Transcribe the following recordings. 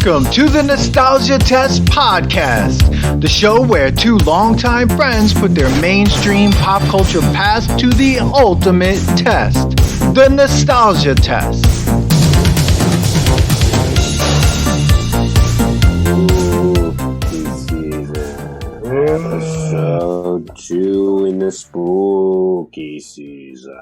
Welcome to the Nostalgia Test Podcast, the show where two longtime friends put their mainstream pop culture past to the ultimate test, the Nostalgia Test. Episode 2 in the spooky season.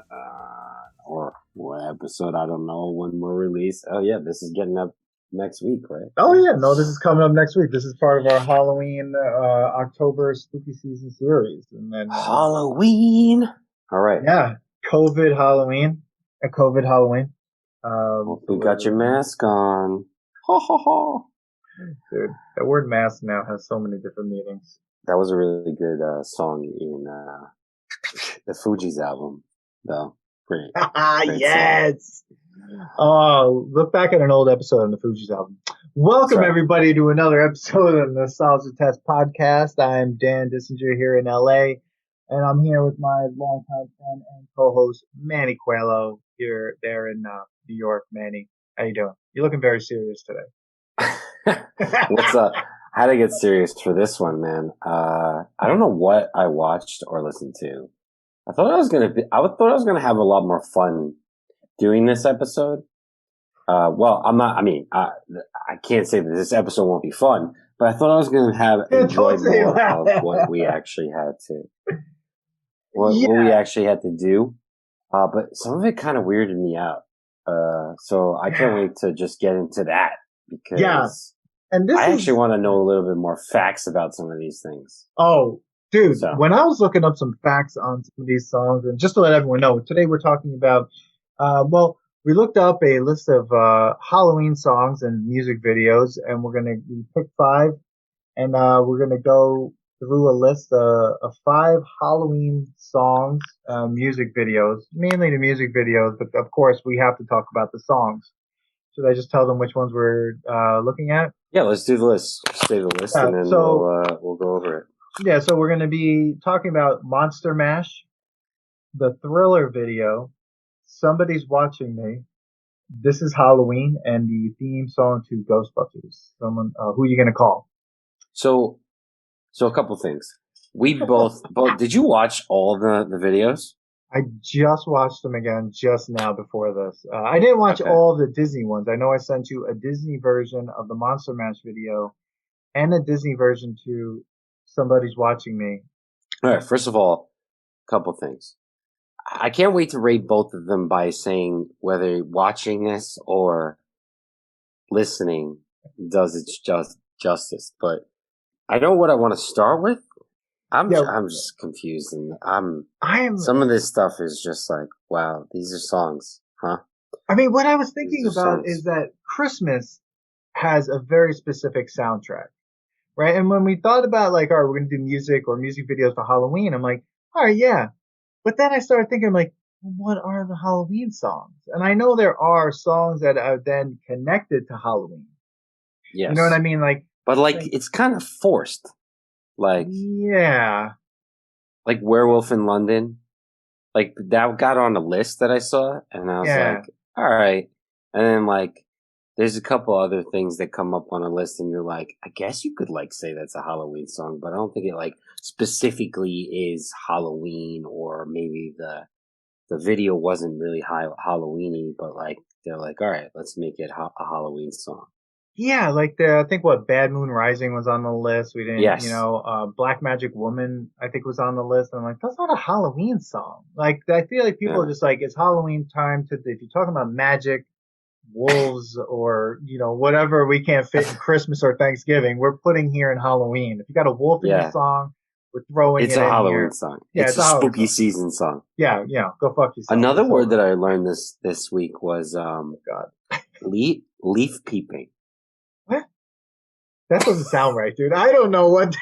Or what episode? I don't know when we're released. Oh yeah, this is getting up next week, right? Oh yeah, no, this is coming up next week. This is part of our Halloween October spooky season series. And then Halloween. All right. Yeah, COVID Halloween. We got your mask on. Ha ha ha. Dude, that word mask now has so many different meanings. That was a really good song in the Fugees album, though. Great Yes! Song. Oh, look back at an old episode on the Fugees album. Welcome, everybody, to another episode of the Nostalgia Test Podcast. I'm Dan Dissinger here in LA, and I'm here with my longtime friend and co-host, Manny Coelho, there in New York. Manny, how you doing? You're looking very serious today. What's up? I had to get serious for this one, man. I don't know what I watched or listened to. I thought I was gonna have a lot more fun doing this episode. Well, I'm not. I mean, I can't say that this episode won't be fun, but I thought I was gonna enjoy more of what we actually had to, what we actually had to do. But some of it kind of weirded me out. So I can't wait to just get into that because and I actually want to know a little bit more facts about some of these things. Oh, dude, when I was looking up some facts on some of these songs, and just to let everyone know, today we're talking about, we looked up a list of Halloween songs and music videos, and we picked 5, and we're going to go through a list of 5 Halloween songs, music videos, mainly the music videos, but of course we have to talk about the songs. Should I just tell them which ones we're looking at? Yeah, let's do the list. Say the list, and then we'll go over it. Yeah, so we're going to be talking about Monster Mash, the Thriller video, Somebody's Watching Me, This Is Halloween, and the theme song to Ghostbusters. Someone, who are you going to call? So a couple things. We both. Did you watch all the videos? I just watched them again just now before this. I didn't watch all of the Disney ones. I know I sent you a Disney version of the Monster Mash video and a Disney version to Somebody's Watching Me. All right. First of all, a couple things. I can't wait to rate both of them by saying whether watching this or listening does its justice. But I know what I want to start with. I'm just confused, and some of this stuff is just like, wow, these are songs, huh? I mean, what I was thinking about is that Christmas has a very specific soundtrack, right? And when we thought about like, all right, we're going to do music or music videos for Halloween, I'm like, all right, yeah. But then I started thinking, I'm like, what are the Halloween songs? And I know there are songs that are then connected to Halloween. Yes. You know what I mean? But it's kind of forced. Like Werewolf in London, like that got on a list that I saw, and I was like, all right. And then there's a couple other things that come up on a list, and you're like, I guess you could say that's a Halloween song, but I don't think it specifically is Halloween, or maybe the video wasn't really Halloweeny, but they're like, all right, let's make it a Halloween song. Yeah, I think Bad Moon Rising was on the list. We didn't, Black Magic Woman, I think, was on the list. And I'm like, that's not a Halloween song. I feel like people are just it's Halloween time if you're talking about magic, wolves, or, whatever we can't fit in Christmas or Thanksgiving, we're putting here in Halloween. If you got a wolf in your song, we're throwing it's it in here. It's a Halloween song. Yeah, it's a spooky season song. Yeah, go fuck yourself. Another word that I learned this week was leaf-peeping. What? That doesn't sound right, dude. I don't know what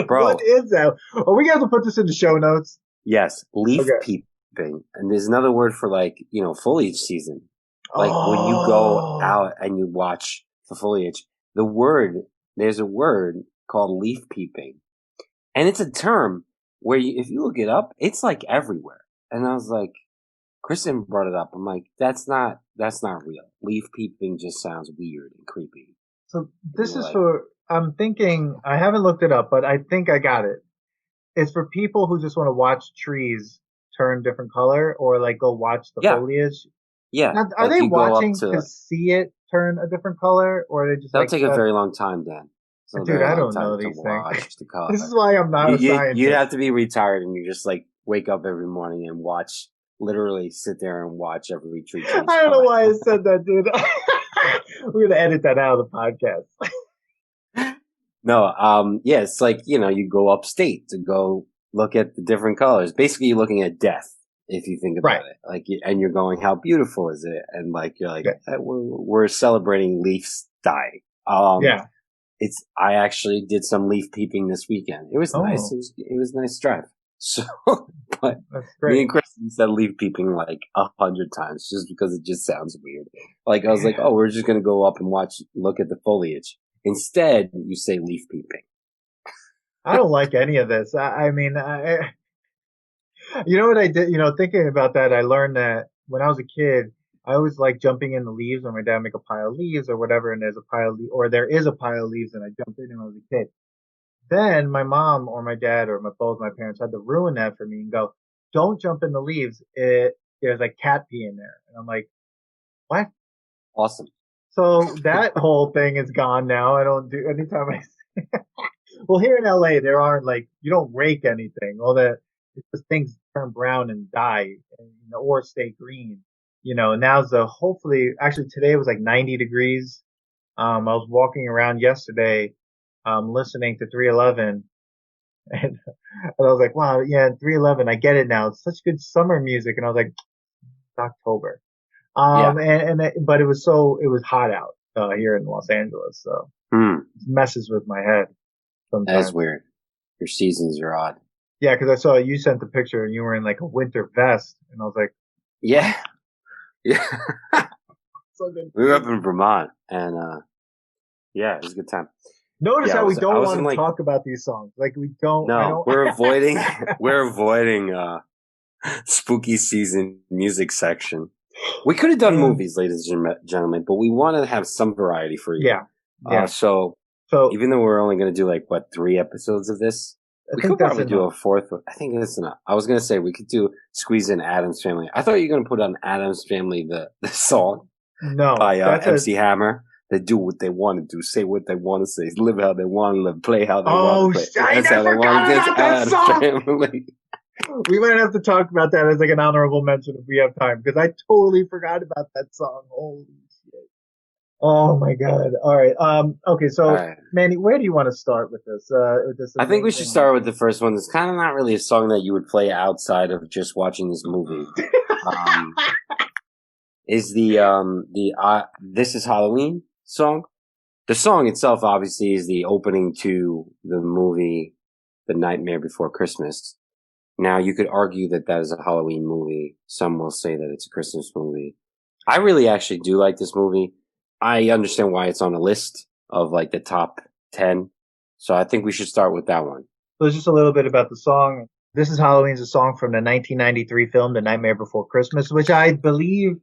Bro. What is that? Are we going to put this in the show notes? Yes, leaf-peeping. And there's another word for foliage season. When you go out and you watch the foliage, there's a word called leaf-peeping. And it's a term where if you look it up, it's everywhere. And I was like, Kristen brought it up. I'm like, that's not real. Leaf-peeping just sounds weird and creepy. So And this you're is like, for, I'm thinking, I haven't looked it up, but I think I got it. It's for people who just want to watch trees turn different color or like go watch the yeah, foliage. yeah. Now, are Like they you go up watching to to, see it turn a different color or are they just that'll like, take a very long time, Dan. It's a dude, very I long don't time know to these things. watch the color. This is why I'm not a You'd scientist. have to be retired and you just like wake up every morning and watch, literally sit there and watch every tree change I don't know color. why I said that, dude. We're gonna edit that out of the podcast. No, yeah, it's like, you go upstate to go look at the different colors. Basically, you're looking at death if you think Right. about it. Like, and you're going, how beautiful is it? And like, you're like, Yeah. we're celebrating leaves dying. Yeah. I actually did some leaf peeping this weekend. It was nice. Oh, It was a nice drive. So, but that's me great. and Kristen said leaf peeping like 100 times just because it just sounds weird. Like, I was like, oh, we're just going to go up and look at the foliage. Instead, you say leaf peeping. I don't like any of this. You know what I did? Thinking about that, I learned that when I was a kid, I always like jumping in the leaves when my dad make a pile of leaves or whatever, and there's a pile of or there is a pile of leaves, and I jumped in when I was a kid. Then my mom or my dad or both my parents had to ruin that for me and go, "Don't jump in the leaves. There's like cat pee in there." And I'm like, "What?" Awesome. So that whole thing is gone now. I don't do anytime well, here in LA, there aren't like you don't rake anything. All that it's just things turn brown and die, or stay green. Now's the hopefully. Actually, today was like 90 degrees. I was walking around yesterday, listening to 311, and, and I was like, wow, yeah, 311. I get it now. It's such good summer music, and I was like, it's October. Yeah. But it was hot out here in Los Angeles, so it messes with my head That is sometimes. weird. Your seasons are odd. Yeah, because I saw you sent the picture and you were in like a winter vest, and I was like, Yeah. Yeah. so good. We were up in Vermont and, yeah, it was a good time. Notice Yeah, how we I don't was want in to like, talk about these songs. Like we don't. I no, don't. we're avoiding, spooky season music section. We could have done movies, ladies and gentlemen, but we wanted to have some variety for you. Yeah. So So even though we're only going to do like 3 episodes of this, I we think could that's probably do enough. a fourth. I think that's enough. I was going to say we could squeeze in Adam's Family. I thought you were going to put on Adam's Family, the song No, by that's a. MC Hammer. They do what they want to do, say what they want to say, live how they want to live, play how they want to Oh, play. I That's how they want forgot to. That's about that Adam's song. Family. We might have to talk about that as like an honorable mention if we have time, because I totally forgot about that song. Holy shit! Oh my god! All right. Okay. All So, right. Manny, where do you want to start with this? I think we main should thing. start with the first one. It's kind of not really a song that you would play outside of just watching this movie. Is the This Is Halloween song. The song itself obviously is the opening to the movie The Nightmare Before Christmas. Now you could argue that that is a Halloween movie. Some will say that it's a Christmas movie. I really actually do like this movie. I understand why it's on a list of like the top 10. So I think we should start with that one. So just a little bit about the song. This is Halloween's a song from the 1993 film The Nightmare Before Christmas, which I believe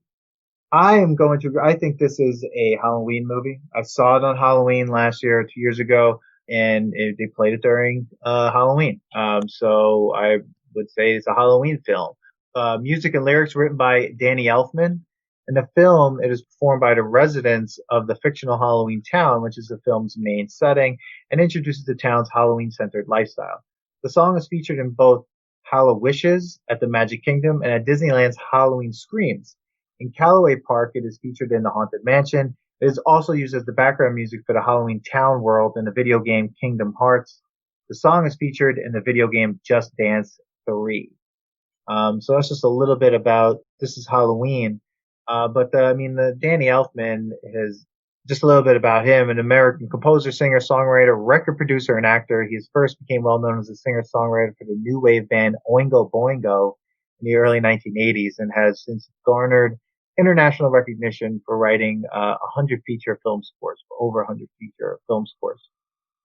I think this is a Halloween movie. I saw it on Halloween last year, 2 years ago, and they played it during Halloween. So I would say it's a Halloween film. Music and lyrics written by Danny Elfman. In the film, it is performed by the residents of the fictional Halloween town, which is the film's main setting, and introduces the town's Halloween-centered lifestyle. The song is featured in both Hallowishes at the Magic Kingdom and at Disneyland's Halloween Screams. In Callaway Park, it is featured in the Haunted Mansion. It is also used as the background music for the Halloween Town world in the video game Kingdom Hearts. The song is featured in the video game Just Dance 3. So that's just a little bit about This Is Halloween. The Danny Elfman has just a little bit about him, an American composer, singer, songwriter, record producer, and actor. He first became well known as a singer-songwriter for the new wave band Oingo Boingo in the early 1980s and has since garnered international recognition for writing 100 feature film scores, for over 100 feature film scores,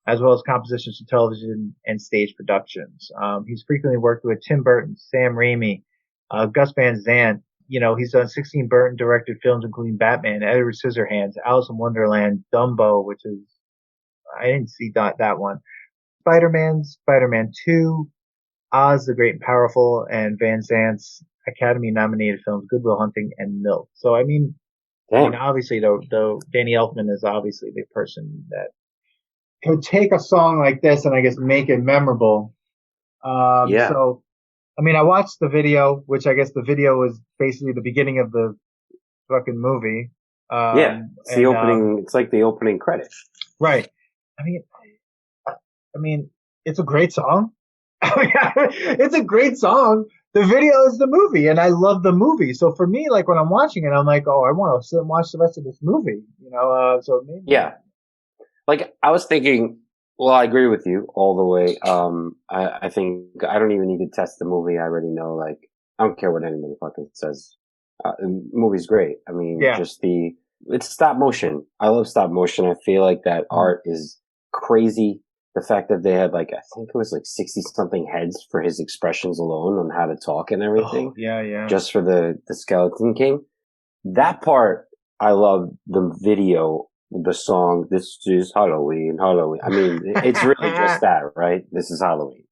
as well as compositions for television and stage productions. He's frequently worked with Tim Burton, Sam Raimi, Gus Van Sant, he's done 16 Burton directed films, including Batman, Edward Scissorhands, Alice in Wonderland, Dumbo, which is, I didn't see that one. Spider-Man, Spider-Man 2, Oz the Great and Powerful, and Van Zant's Academy nominated films, Good Will Hunting and Milk. So, obviously, though, Danny Elfman is obviously the person that could take a song like this and I guess make it memorable. So, I watched the video, which I guess the video was basically the beginning of the fucking movie. It's the opening. It's like the opening credits. Right. It's a great song. It's a great song. The video is the movie, and I love the movie. So for me, like when I'm watching it, I'm like, oh, I want to sit and watch the rest of this movie. So maybe. Yeah. Like I was thinking. Well, I agree with you all the way. I think I don't even need to test the movie. I already know. Like I don't care what anybody fucking says. The movie's great. It's stop motion. I love stop motion. I feel like that art is crazy. The fact that they had I think it was 60 something heads for his expressions alone on how to talk and everything. Oh, yeah. Just for the Skeleton King. That part, I love the video, the song, This is Halloween. It's really just that, right? This is Halloween.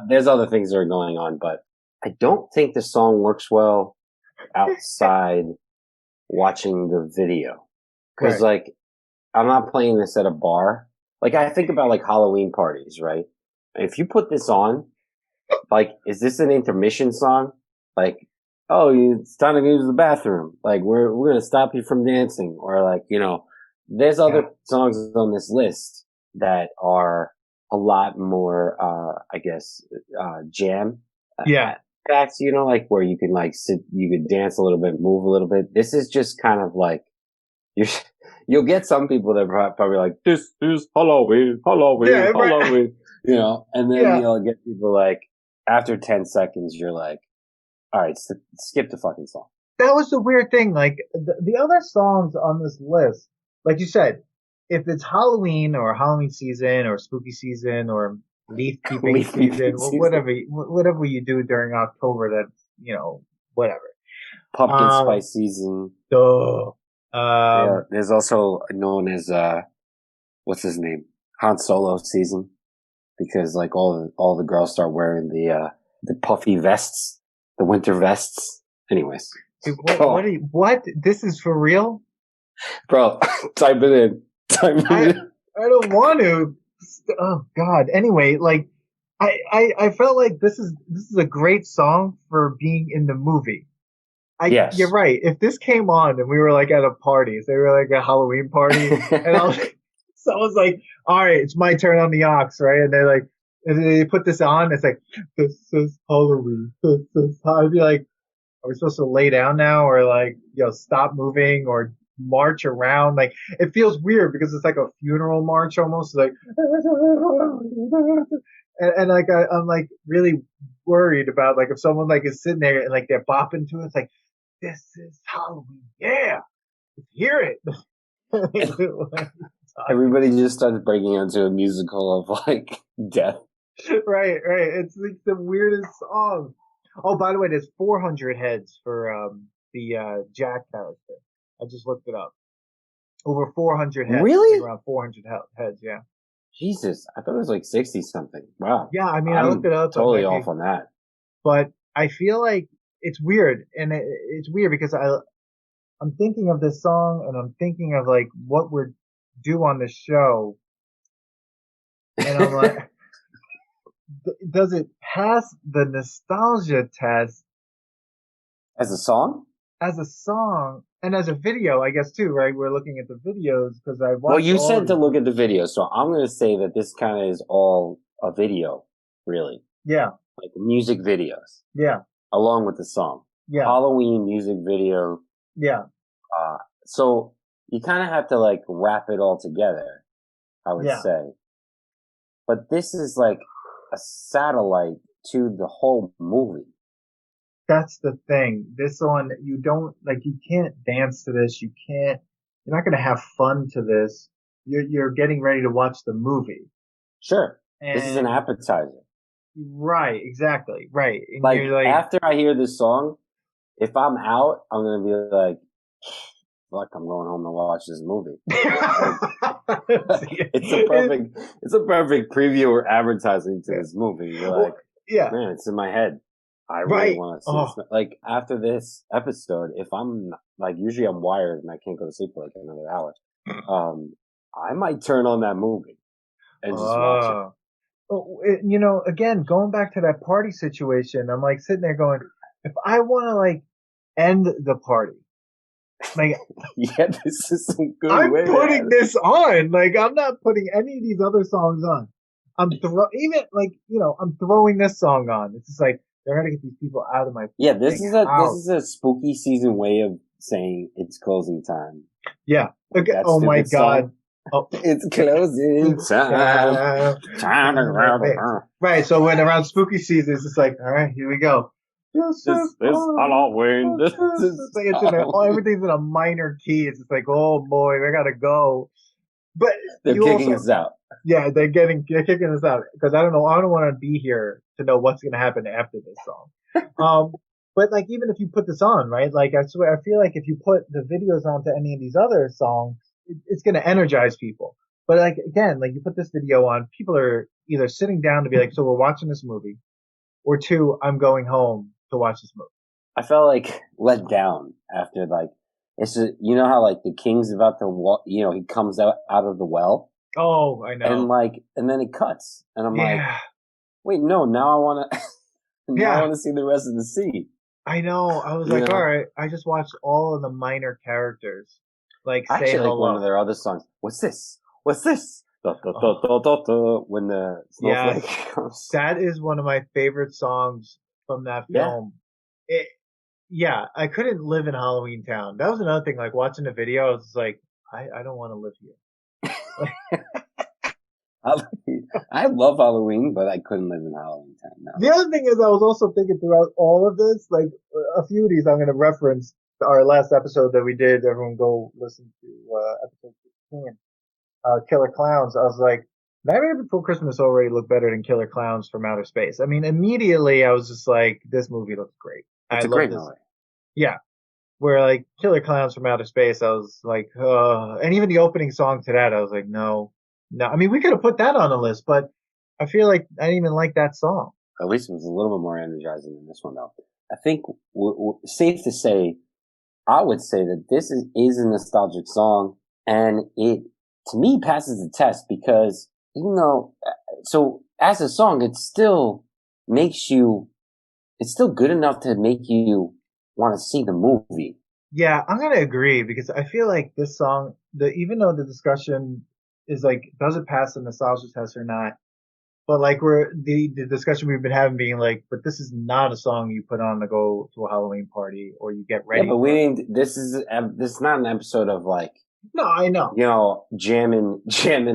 There's other things that are going on, but I don't think the song works well outside watching the video. Cause I'm not playing this at a bar. I think about Halloween parties, right? If you put this on, is this an intermission song? It's time to use the bathroom. We're going to stop you from dancing. Or there's other songs on this list that are a lot more, jam. Facts, where you can sit, you can dance a little bit, move a little bit. This is just kind of you'll get some people that are probably this is Halloween, Halloween, Halloween, and then you'll get people after 10 seconds, you're like, all right, skip the fucking song. That was the weird thing. The other songs on this list, like you said, if it's Halloween or Halloween season or spooky season or leaf-peeping season, whatever you do during October, that's, whatever. Pumpkin spice season. There's also known as, what's his name? Han Solo season. Because all the girls start wearing the puffy vests, the winter vests. Anyways. Dude, what? This is for real? Bro, type it in. I don't want to. Oh God. Anyway, I felt like this is a great song for being in the movie. Yes. You're right. If this came on and we were at a party, say we were a Halloween party, and someone's like, all right, it's my turn on the aux, right? And they're and they put this on, it's this is Halloween. I'd be like, are we supposed to lay down now or stop moving or march around? It feels weird because it's a funeral march almost, and I'm really worried about if someone is sitting there and they're bopping to it, it's this is Halloween, yeah, hear it. Everybody just started breaking into a musical of death. Right. It's the weirdest song. Oh, by the way, there's 400 heads for the Jack character. I just looked it up. Over 400 heads. Really? Around 400 heads, yeah. Jesus, I thought it was 60 something. Wow. Yeah, I looked it up. Totally off on that. But I feel it's weird, and it's weird because I'm thinking of this song, and I'm thinking of what we're do on the show, and I'm like, does it pass the nostalgia test as a song? As a song and as a video, I guess too, right? We're looking at the videos because I watched. Well, you said to look at the video, so I'm going to say that this kind of is all a video, really. Yeah. Music videos. Yeah. Along with the song. Yeah. Halloween music video. Yeah. So you kind of have to wrap it all together, I would say. But this is a satellite to the whole movie. That's the thing. This one, you don't you can't dance to this. You're not going to have fun to this. You're getting ready to watch the movie. Sure. This is an appetizer. Right. Exactly. Right. And after I hear this song, if I'm out, I'm gonna be like, fuck, I'm going home to watch this movie. It's a perfect preview or advertising to this movie. You're like, man, it's in my head. I really want to see this. Like after this episode, if I'm like, usually I'm wired and I can't go to sleep for like another hour. I might turn on that movie and just watch it. You know, again, going back to that party situation, I'm like sitting there going, if I want to like end the party, like, yeah, this is some good. I'm putting this on. Like, I'm not putting any of these other songs on. I'm throwing this song on. It's just like they're gonna get these people out of my house. This is a spooky season way of saying it's closing time. Yeah. Okay. Oh my God. Song. Oh, it's closing time. Right. So when around spooky season, it's just like, all right, here we go. This Halloween. Everything's in a minor key. It's just like, oh boy, we gotta go. But they're kicking us out. Yeah, they're kicking us out because I don't want to be here to know what's gonna happen after this song. But like, even if you put this on, right? Like, I swear, I feel like if you put the videos onto any of these other songs, it's gonna energize people. But like, again, like you put this video on, people are either sitting down to be like, so we're watching this movie, or two, I'm going home to watch this movie. I felt like let down after like it's just, you know how like the king's about to he comes out of the well. Oh, I know. And then it cuts, and I'm like, wait, no, now I want to. I want to see the rest of the scene. I know. I was like, all right, I just watched all of the minor characters like I say hello. Like one of their other songs. What's this? When the snowflake comes. That is one of my favorite songs from that film. I couldn't live in Halloween Town. That was another thing. Like watching the video, I was like, I don't want to live here. I love Halloween, but I couldn't live in Halloween Town. No. The other thing is, I was also thinking throughout all of this, like a few of these, I'm going to reference our last episode that we did. Everyone go listen to episode 16, Killer Clowns. I was like, Nightmare Before Christmas already looked better than Killer Clowns from Outer Space. I mean, immediately I was just like, this movie looks great. It's a great movie. Yeah. Where like Killer Clowns from Outer Space, I was like, and even the opening song to that, I was like, no. I mean, we could have put that on the list, but I feel like I didn't even like that song. At least it was a little bit more energizing than this one, though. I think safe to say, I would say that this is a nostalgic song, and it, to me, passes the test because even though, so as a song, it still makes you, it's still good enough to make you want to see the movie. Yeah, I'm going to agree because I feel like this song, even though the discussion is like, does it pass the nostalgia test or not? But like the discussion we've been having being like, but this is not a song you put on to go to a Halloween party or you get ready. Yeah, but we didn't. This is not an episode of like. No, I know. Jamming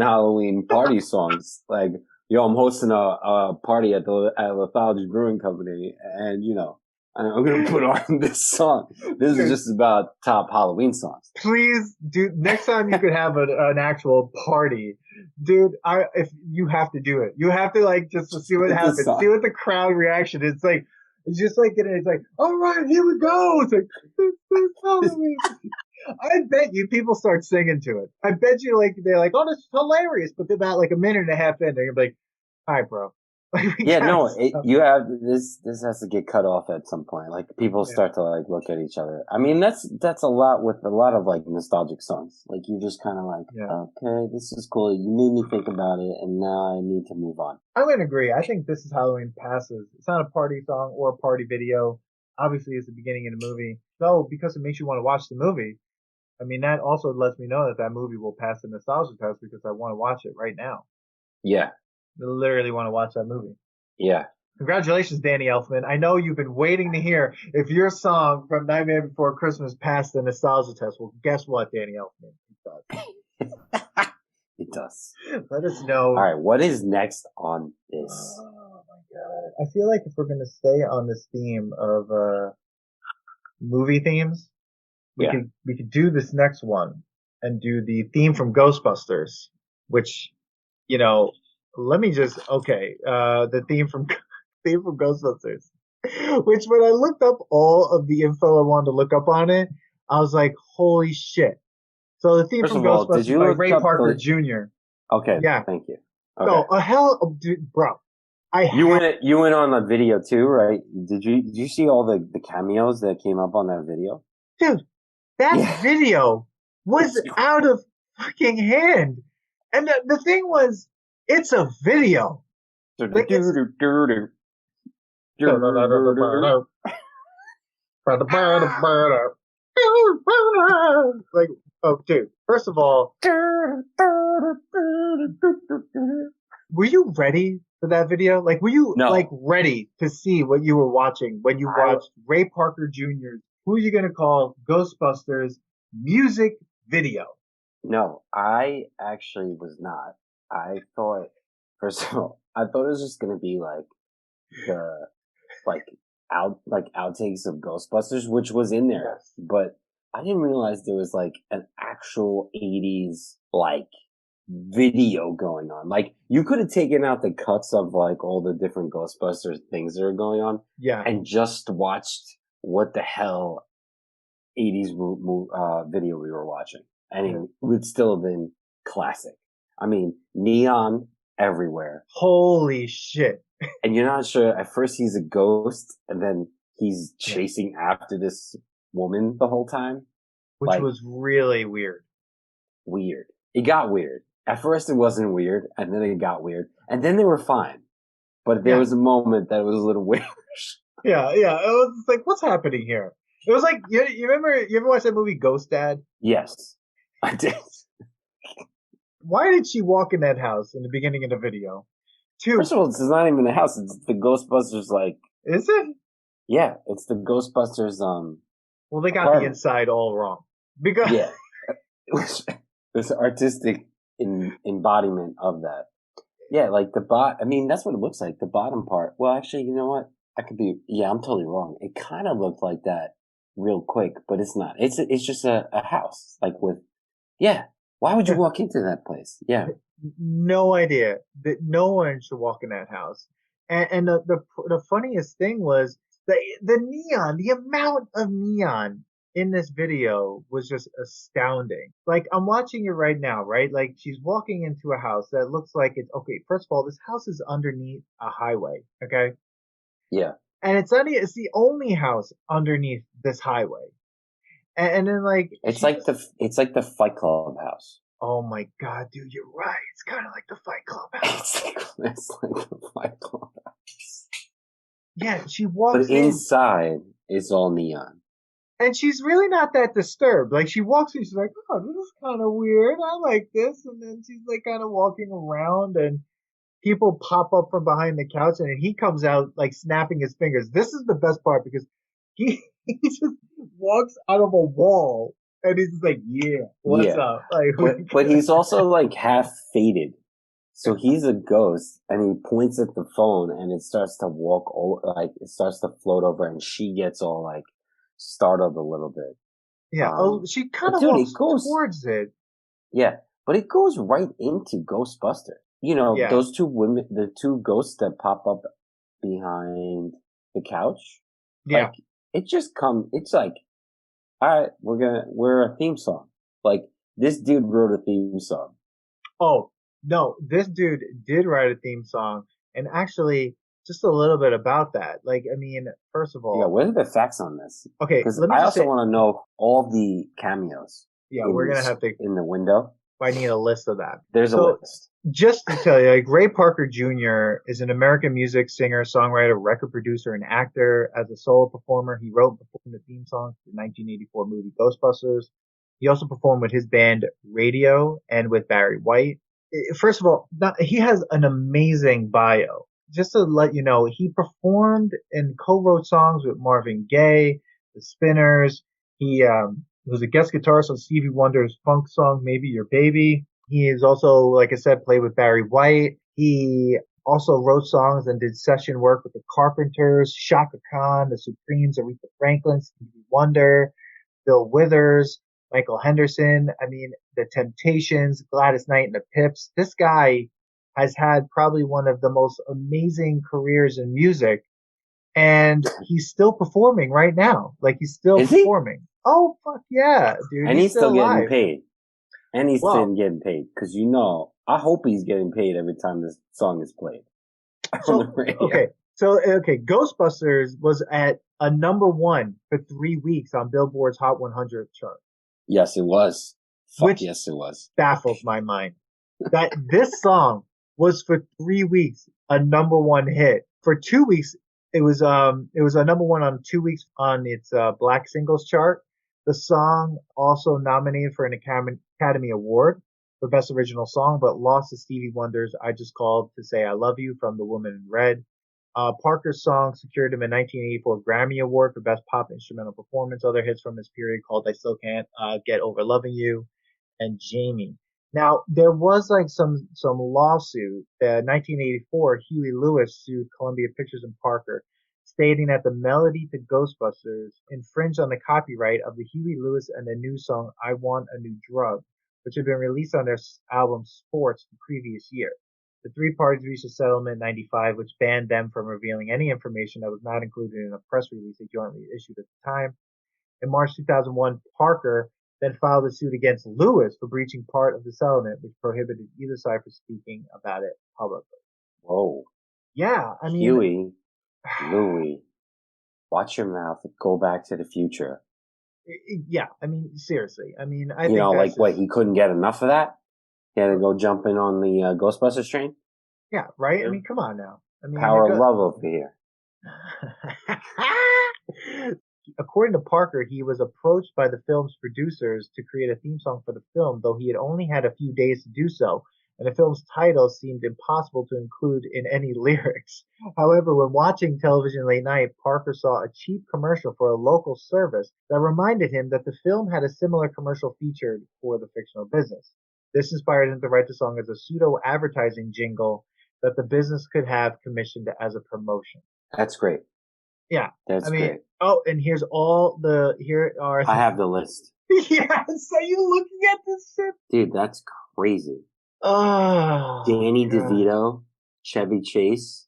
Halloween party songs. Like, I'm hosting a party at the Lithology Brewing Company, and I'm gonna put on this song. This is just about top Halloween songs. Please, dude. Next time you could have an actual party, dude. If you have to do it, you have to like just to see what happens, see what the crowd reaction is. It's just like it's like, all right, here we go. It's like this is Halloween. I bet you people start singing to it. I bet you they're like, oh, this is hilarious. But about like a minute and a half in, they're gonna be like, all right, bro. You have this has to get cut off at some point. Like people start to like look at each other. I mean, that's a lot with a lot of like nostalgic songs. Like you just kind of like, okay, this is cool. You made me think about it, and now I need to move on. I'm gonna agree. I think This Is Halloween passes. It's not a party song or a party video. Obviously, it's the beginning of the movie. So because it makes you want to watch the movie, I mean, that also lets me know that movie will pass the nostalgia test because I want to watch it right now. Yeah. I literally want to watch that movie. Yeah. Congratulations, Danny Elfman. I know you've been waiting to hear if your song from Nightmare Before Christmas passed the nostalgia test. Well, guess what, Danny Elfman? It does. It does. Let us know. All right, what is next on this? Oh, my God. I feel like if we're going to stay on this theme of movie themes, we could do this next one and do the theme from Ghostbusters, which, let me just the theme from Ghostbusters. Which when I looked up all of the info I wanted to look up on it, I was like, holy shit. So the theme First from of all, did Ghostbusters you by look Ray up Parker the? Jr. Okay, Yeah. thank you. Okay, No, a hell, dude, bro. I had, you went on the video too, right? Did you see all the cameos that came up on that video? dude, that Yeah, video was it's out of fucking hand. And the thing was, it's a video. Like it's like, oh, dude. First of all, were you ready for that video? Like, were you like no. ready to see what you were watching when you I watched Ray Parker Jr.'s Who Are You Gonna Call Ghostbusters music video? No, I actually was not. I thought, first of all, I thought it was just gonna be like the like outtakes of Ghostbusters, which was in there, Yes. but I didn't realize there was like an actual '80s like video going on. Like you could have taken out the cuts of like all the different Ghostbusters things that are going on, Yeah. and just watched what the hell '80s video we were watching, and Yeah. it would still have been classic. I mean, neon everywhere, Holy shit. and you're not sure at first he's a ghost, and then he's Yeah. chasing after this woman the whole time. Which Like was really weird. weird. It got weird. At first it wasn't weird, and then it got weird, and then they were fine. But there Yeah. was a moment that was a little weird. Yeah. Yeah. It was like, what's happening here? It was like, you remember, you ever watch that movie Ghost Dad? Yes, I did. Why did she walk in that house in the beginning of the video? First Two, of all, it's not even a house. It's the Ghostbusters. Like, is it? yeah, it's the Ghostbusters. Well, they got the Apartment. inside all wrong. Because Yeah, it was this artistic embodiment of that. Yeah, like the bot. I mean, that's what it looks like. The bottom part. Well, actually, you know what? I could be. Yeah, I'm totally wrong. It kind of looked like that real quick, but it's not. It's just a house. Like with. Yeah. Why would you walk into that place? Yeah. no idea that no one should walk in that house. And the funniest thing was the neon, the amount of neon in this video was just astounding. Like I'm watching it right now, right? Like she's walking into a house that looks like it's okay. First of all, this house is underneath a highway, okay? Yeah. And it's the only house underneath this highway. And then like she just It's like the Fight Club house. oh my god, dude, you're right. It's kind of like the Fight Club house. It's like the Fight Club house. Yeah, she But walks in inside is all neon. and she's really not that disturbed. Like she walks in, she's like, "Oh, this is kind of weird. I like this." And then she's like kind of walking around, and people pop up from behind the couch, and he comes out like snapping his fingers. This is the best part because he he just walks out of a wall, and he's just like, "Yeah, what's Yeah. up?" Like, But he's also like half faded. So he's a ghost and he points at the phone and it starts to walk over, like it starts to float over and she gets all like startled a little bit. yeah. Oh, she kind But of dude, it walks goes, towards it. yeah, but it goes right into Ghostbuster. You know, Yeah, those two women, the two ghosts that pop up behind the couch, yeah. like it just come, it's like, all right, we're a theme song. Like this dude wrote a theme song. Oh, no, this dude did write a theme song, and actually, just a little bit about that. Like, I mean, first of Yeah, all, what are the facts on this? okay, Because let me I just also say, want to know all the cameos yeah, we're gonna have to, in the window. I need a list of that. There's a So, list. just to tell you, like, Ray Parker Jr. is an American music singer, songwriter, record producer, and actor. As a solo performer, he wrote and performed the theme song to the 1984 movie Ghostbusters. He also performed with his band Radio and with Barry White. First of all, he has an amazing bio. Just to let you know, he performed and co-wrote songs with Marvin Gaye, the Spinners. He was a guest guitarist on Stevie Wonder's funk song "Maybe Your Baby." He is also, like I said, played with Barry White. He also wrote songs and did session work with the Carpenters, Shaka Khan, the Supremes, Aretha Franklin, Stevie Wonder, Bill Withers, Michael Henderson. I mean, the Temptations, Gladys Knight and the Pips. This guy has had probably one of the most amazing careers in music. and he's still performing right now. Like he's still Is he? performing. Oh fuck yeah, dude, And he's he's still still getting alive. paid. And he's Well, still getting paid. Because I hope he's getting paid every time this song is played on the so radio. okay, Ghostbusters was at a number one for 3 weeks on Billboard's Hot 100 chart, Yes, it was. Fuck which yes, it was. baffles my mind. That this song was for 3 weeks a number one hit. For 2 weeks, it was a number one on 2 weeks on its Black Singles chart. The song also nominated for an Academy Award for Best Original Song, but lost to Stevie Wonder's "I Just Called to Say I Love You" from The Woman in Red. Parker's song secured him a 1984 Grammy Award for Best Pop Instrumental Performance. Other hits from this period called "I Still Can't Get Over Loving You" and "Jamie." Now, there was like some lawsuit. 1984, Huey Lewis sued Columbia Pictures and Parker, stating that the melody to Ghostbusters infringed on the copyright of the Huey Lewis and the new song "I Want a New Drug," which had been released on their album Sports the previous year. The three parties reached a settlement in '95, which banned them from revealing any information that was not included in a press release they jointly issued at the time. In March 2001, Parker then filed a suit against Lewis for breaching part of the settlement, which prohibited either side from speaking about it publicly. Whoa. Yeah, I mean, Huey, Louie, watch your mouth and go back to the future. yeah, I mean, seriously. I mean, I think that's Like what, just, he couldn't get enough of that? He had to go jump in on the Ghostbusters train? yeah, right? I Yeah. mean, come on now. I mean, Power of love over here. According to Parker, he was approached by the film's producers to create a theme song for the film, though he had only had a few days to do so, and the film's title seemed impossible to include in any lyrics. However, when watching television late night, Parker saw a cheap commercial for a local service that reminded him that the film had a similar commercial featured for the fictional business. This inspired him to write the song as a pseudo-advertising jingle that the business could have commissioned as a promotion. That's great. Yeah. I That's mean, great. oh, and here are I have the list. yes, are you looking at this shit? Dude, that's crazy. Oh Danny god. DeVito, Chevy Chase,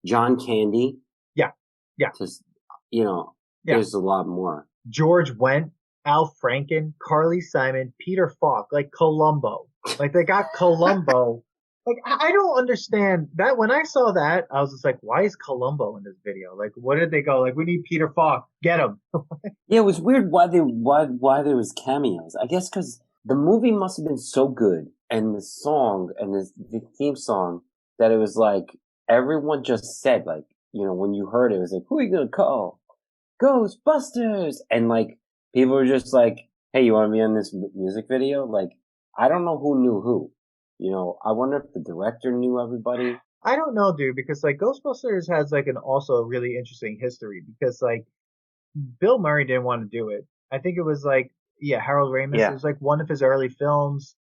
John Candy. Yeah. Yeah. Just, Yeah. there's a lot more. George Wendt, Al Franken, Carly Simon, Peter Falk, like Columbo. Like they got Columbo. Like I don't understand that. When I saw that, I was just like, why is Columbo in this video? Like, what did they go? Like, we need Peter Falk. Get him. Yeah, it was weird why there was cameos. I guess because the movie must have been so good, and the song and the theme song, that it was like everyone just said, like, when you heard it, it was like, who are you gonna call? Ghostbusters! And like people were just like, hey, you want to be in this music video? Like, I don't know who knew who. I wonder if the director knew everybody. I don't know, dude, because like Ghostbusters has like an also really interesting history because like Bill Murray didn't want to do it. I think it was like, yeah, Harold Ramis. It Yeah. was like one of his early films.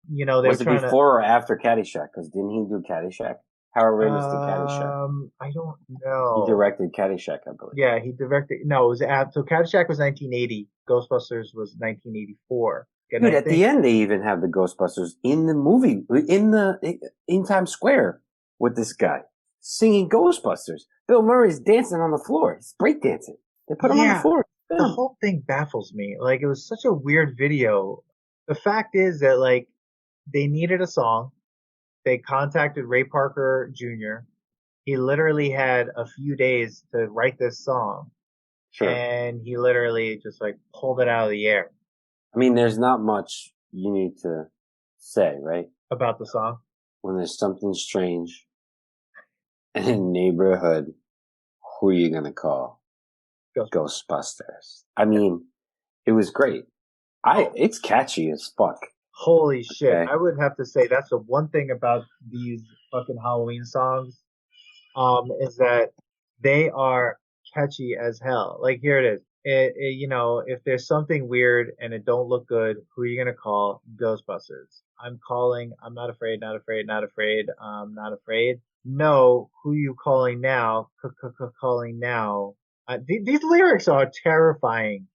They were Was it trying to. before or after Caddyshack? Because didn't he do Caddyshack? Harold Ramis did Caddyshack. I don't He know. directed Caddyshack, I believe. Yeah, he directed. No, it was after. So Caddyshack was 1980. Ghostbusters was 1984. And Dude, I at the think, end they even have the Ghostbusters in the movie, in Times Square with this guy singing Ghostbusters. Bill Murray's dancing on the floor. He's breakdancing. They put him on the yeah, floor. the whole thing baffles me. Like, it was such a weird video. The fact is that like they needed a song. They contacted Ray Parker Jr. He literally had a few days to write this song, Sure. and he literally just like pulled it out of the air I mean, there's not much you need to say, right? about the song. When there's something strange in a neighborhood, who are you gonna call? Ghostbusters. I mean, it was great. It's catchy as fuck. Holy shit. Okay. I would have to say that's the one thing about these fucking Halloween songs, is that they are catchy as hell. Like here it is. If there's something weird and it don't look good, who are you gonna call? Ghostbusters. I'm calling. I'm not afraid. Not afraid. Not afraid. Not afraid. No, who you calling now? Calling now. These lyrics are terrifying.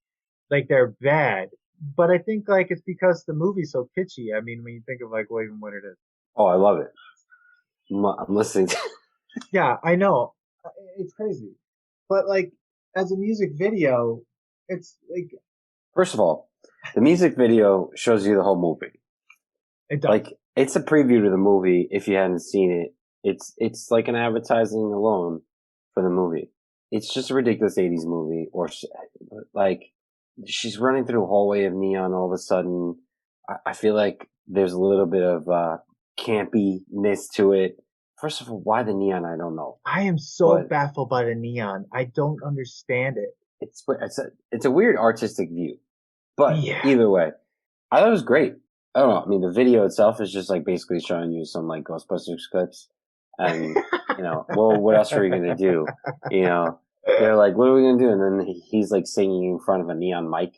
Like they're bad. But I think like it's because the movie's so kitschy. I mean, when you think of like even what it is. Oh, I love it. I'm listening. Yeah, I know. It's crazy. But like as a music video, it's like First of all, the music video shows you the whole movie. it does. Like it's a preview to the movie. If you hadn't seen it, it's like an advertising alone for the movie. It's just a ridiculous '80s movie, or like she's running through a hallway of neon. All of a sudden, I feel like there's a little bit of campiness to it. First of all, why the neon? I don't know. I am so But baffled by the neon. I don't understand it. it's a weird artistic view. But Yeah. either way, I thought it was great. I don't know. I mean, the video itself is just like basically showing you some like Ghostbusters clips, and well, what else are you gonna do? They're like, what are we gonna do? And then he's like singing in front of a neon mic,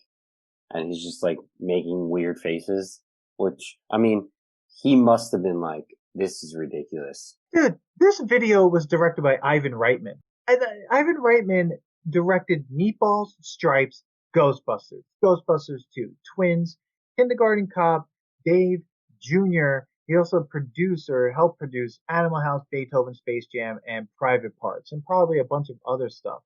and he's just like making weird faces. Which I mean, he must have been like, this is ridiculous. Dude, this video was directed by Ivan Reitman. Ivan Reitman directed Meatballs, Stripes, Ghostbusters, Ghostbusters 2, Twins, Kindergarten Cop, Dave Jr. He also produced or helped produce Animal House, Beethoven, Space Jam, and Private Parts, and probably a bunch of other stuff.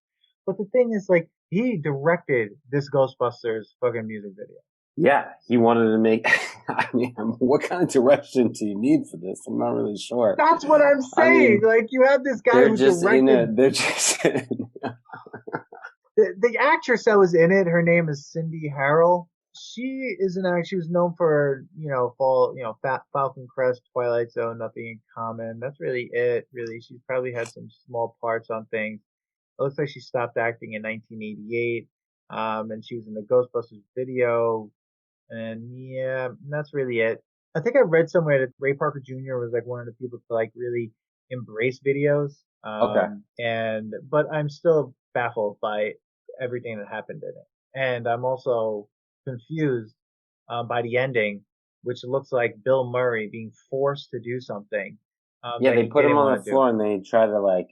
But the thing is, like, he directed this Ghostbusters fucking music video. Yeah, he wanted to make. I mean, what kind of direction do you need for this? I'm not really sure. That's what I'm saying. Like, you have this guy who directed. They're just. The actress that was in it, her name is Cindy Harrell. She is an actress. She was known for Falcon Crest, Twilight Zone, Nothing in Common. That's really it. Really, she's probably had some small parts on things. It looks like she stopped acting in 1988. And she was in the Ghostbusters video. And yeah, that's really it. I think I read somewhere that Ray Parker Jr. was like one of the people to like really embrace videos. Okay. But I'm still baffled by everything that happened in it. And I'm also confused by the ending, which looks like Bill Murray being forced to do something. Yeah, they put him on the floor and they try to like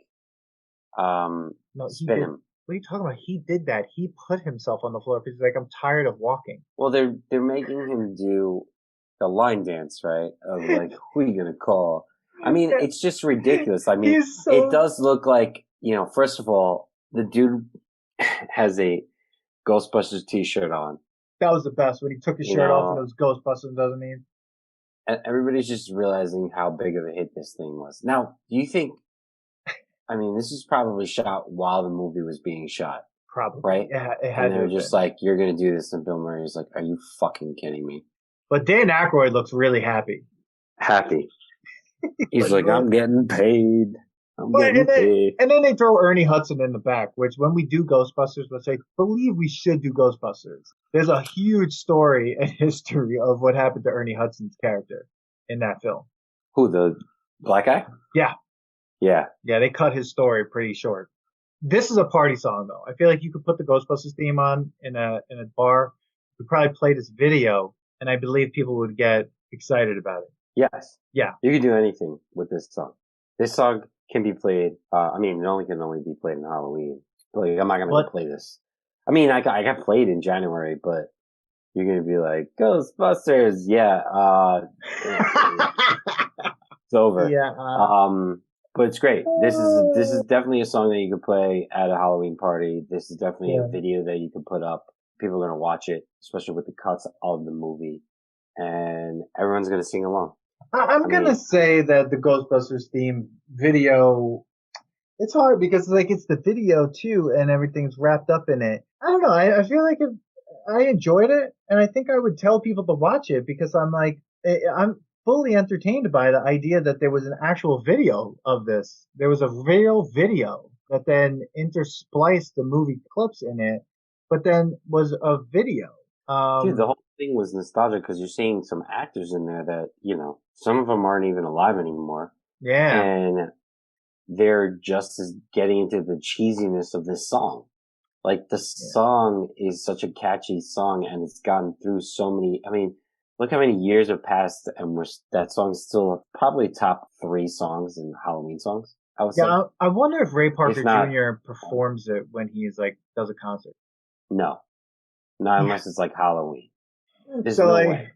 spin him. What are you talking about? He did that. He put himself on the floor because he's like, I'm tired of walking. Well, they're making him do the line dance, right? Of like, who are you gonna call? I mean, it's just ridiculous. I mean, it does look like, first of all, the dude has a Ghostbusters t-shirt on. That was the best when he took his shirt off and it was Ghostbusters, doesn't he? And everybody's just realizing how big of a hit this thing was. Now, do you think? I mean, this is probably shot while the movie was being shot. Probably. Right? It had and they're just like, you're going to do this. And Bill Murray's like, are you fucking kidding me? But Dan Aykroyd looks really happy. Happy. He's like, I'm getting paid. I'm getting paid. And then they throw Ernie Hudson in the back, which when we do Ghostbusters, let's say, believe we should do Ghostbusters. There's a huge story and history of what happened to Ernie Hudson's character in that film. Who, the black guy? Yeah. Yeah. Yeah, they cut his story pretty short. This is a party song, though. I feel like you could put the Ghostbusters theme on in a bar. You could probably play this video, and I believe people would get excited about it. Yes. Yeah. You can do anything with this song. This song can be played. It can only be played in Halloween. Like, I'm not going to play this. I mean, I got played in January, but you're going to be like, Ghostbusters. Yeah. It's over. Yeah. But it's great. This is definitely a song that you could play at a Halloween party. This is definitely a video that you can put up. People are going to watch it, especially with the cuts of the movie. And everyone's going to sing along. I'm going to say that the Ghostbusters theme video, it's hard because it's the video too and everything's wrapped up in it. I don't know. I feel like I enjoyed it and I think I would tell people to watch it because I'm fully entertained by the idea that there was an actual video of this. There was a real video that then interspliced the movie clips in it, but then was a video. Dude, the whole thing was nostalgic because you're seeing some actors in there that, some of them aren't even alive anymore. Yeah. And they're just as getting into the cheesiness of this song. Like, the song is such a catchy song and it's gone through so many, look how many years have passed and that song's still probably top 3 songs in Halloween songs. I would say. I wonder if Ray Parker Jr. performs it when he's does a concert. No. Not unless it's like Halloween. There's no way.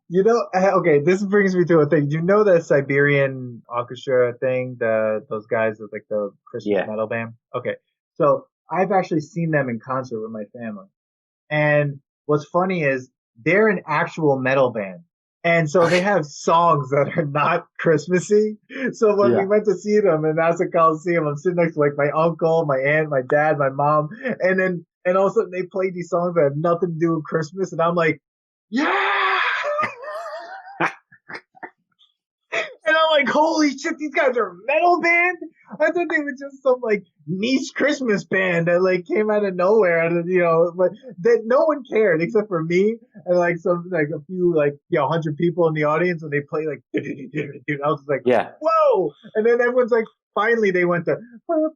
Okay, this brings me to a thing. You know that Siberian Orchestra thing, those guys with the Christmas metal band? Okay. So I've actually seen them in concert with my family. And what's funny is they're an actual metal band. And so they have songs that are not Christmassy. So when we Yeah. went to see them in Nassau Coliseum, I'm sitting next to like my uncle, my aunt, my dad, my mom, and all of a sudden they played these songs that have nothing to do with Christmas, and I'm like, yeah! And I'm like, holy shit, these guys are a metal band? I thought they were just some like niche Christmas band that like came out of nowhere, and but that no one cared except for me and like a few like 100 people in the audience, and they play like dude. I was just like, Yeah. whoa! And then everyone's like, finally they went to and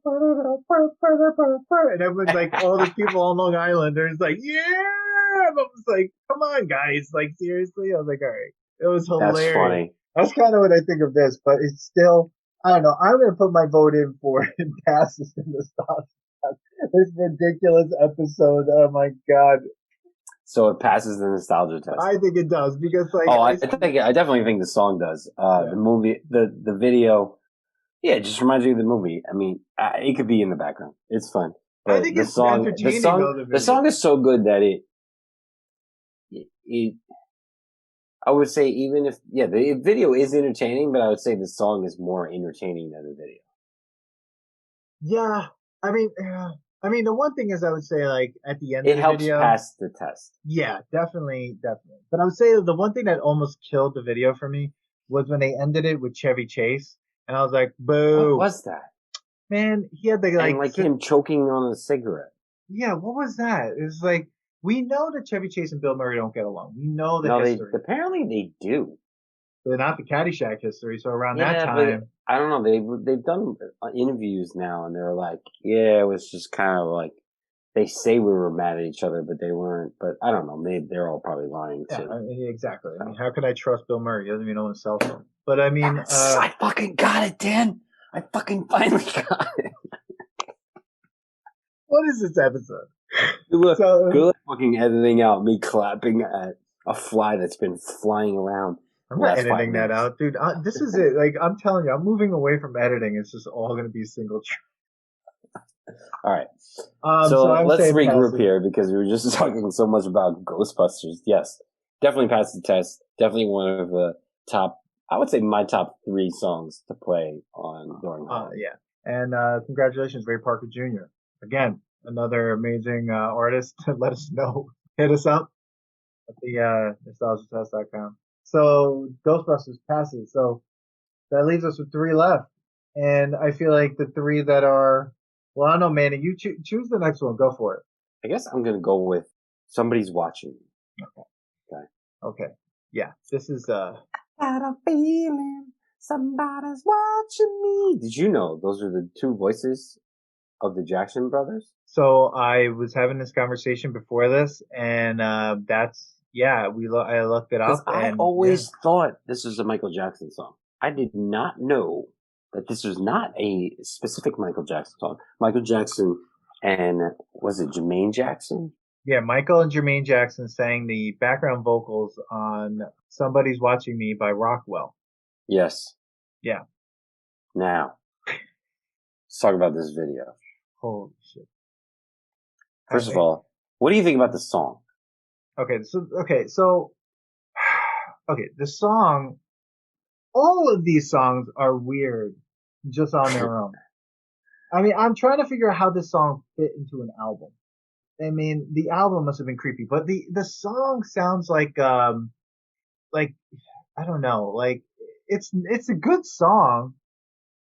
everyone's like, all the people on Long Island are just like, yeah! I was like, come on, guys, like seriously. I was like, all right, it was That's hilarious. funny. That's kind of what I think of this, but it's still, I don't know. I'm going to put my vote in for it passes in the stop. This ridiculous episode. Oh my God. So it passes the nostalgia test. I think it does because like, I definitely think the song does. The movie, the video, yeah, it just reminds me of the movie. I mean, it could be in the background. It's fun. But I think it's entertaining though. The song is so good that it I would say even if, the video is entertaining, but I would say the song is more entertaining than the video. Yeah. I mean, the one thing is I would say like at the end of the video. It helps pass the test. Yeah, definitely. But I would say the one thing that almost killed the video for me was when they ended it with Chevy Chase. And I was like, boo. What was that? Man, he had him choking on a cigarette. Yeah, what was that? It's like, we know that Chevy Chase and Bill Murray don't get along. We know the history. Apparently they do. But not the Caddyshack history. So around that time, I don't know. They've done interviews now, and they were like, "Yeah, it was just kind of like they say we were mad at each other, but they weren't." But I don't know. They're all probably lying too. Yeah, exactly. I mean, how can I trust Bill Murray? He doesn't even own a cell phone. But I mean, I fucking got it, Dan. I fucking finally got it. What is this episode? Good luck fucking editing out me clapping at a fly that's been flying around. I'm not editing that out, dude. This is it. Like, I'm telling you, I'm moving away from editing. It's just all going to be single track. All right. So let's regroup here because we were just talking so much about Ghostbusters. Yes, definitely passed the test. Definitely one of the top, I would say my top 3 songs to play on during Halloween. Yeah. And congratulations, Ray Parker Jr. Again, another amazing artist. Let us know. Hit us up at the nostalgiatest.com. So Ghostbusters passes. So that leaves us with 3 left. And I feel like the 3 that are, well, I don't know, Manny, you choose the next one. Go for it. I guess I'm going to go with Somebody's Watching. Okay. Yeah. This is, got a feeling somebody's watching me. Did you know those are the 2 voices of the Jackson brothers? So I was having this conversation before this, and that's, I looked it up. I always thought this was a Michael Jackson song. I did not know that this was not a specific Michael Jackson song. Michael Jackson and, was it Jermaine Jackson? Yeah, Michael and Jermaine Jackson sang the background vocals on Somebody's Watching Me by Rockwell. Yes. Yeah. Now, let's talk about this video. Holy shit. First of all, what do you think about the song? The song, all of these songs are weird just on their own. I mean, I'm trying to figure out how this song fit into an album. I mean, the album must have been creepy, but the song sounds like I don't know, like it's a good song,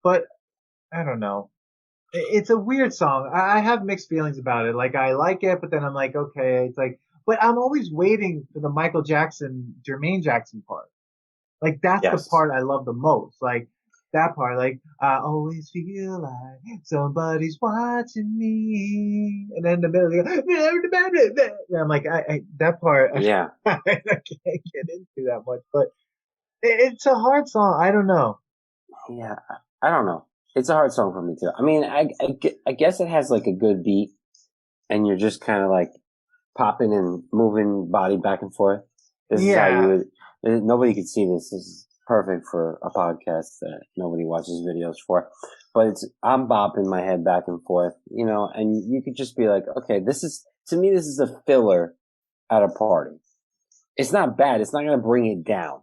but I don't know. It's a weird song. I have mixed feelings about it. Like, I like it, but then I'm like, okay, it's like, but I'm always waiting for the Michael Jackson, Jermaine Jackson part. Like, that's the part I love the most. Like, that part, like, I always feel like somebody's watching me. And then in the middle, and I'm like, that part, I can't get into that much. But it's a hard song. I don't know. Yeah, I don't know. It's a hard song for me too. I mean, I guess it has like a good beat, and you're just kind of like popping and moving body back and forth. This is how you would. Nobody could see this. This is perfect for a podcast that nobody watches videos for. but I'm bopping my head back and forth, and you could just be like, okay, to me, this is a filler at a party. It's not bad. It's not going to bring it down.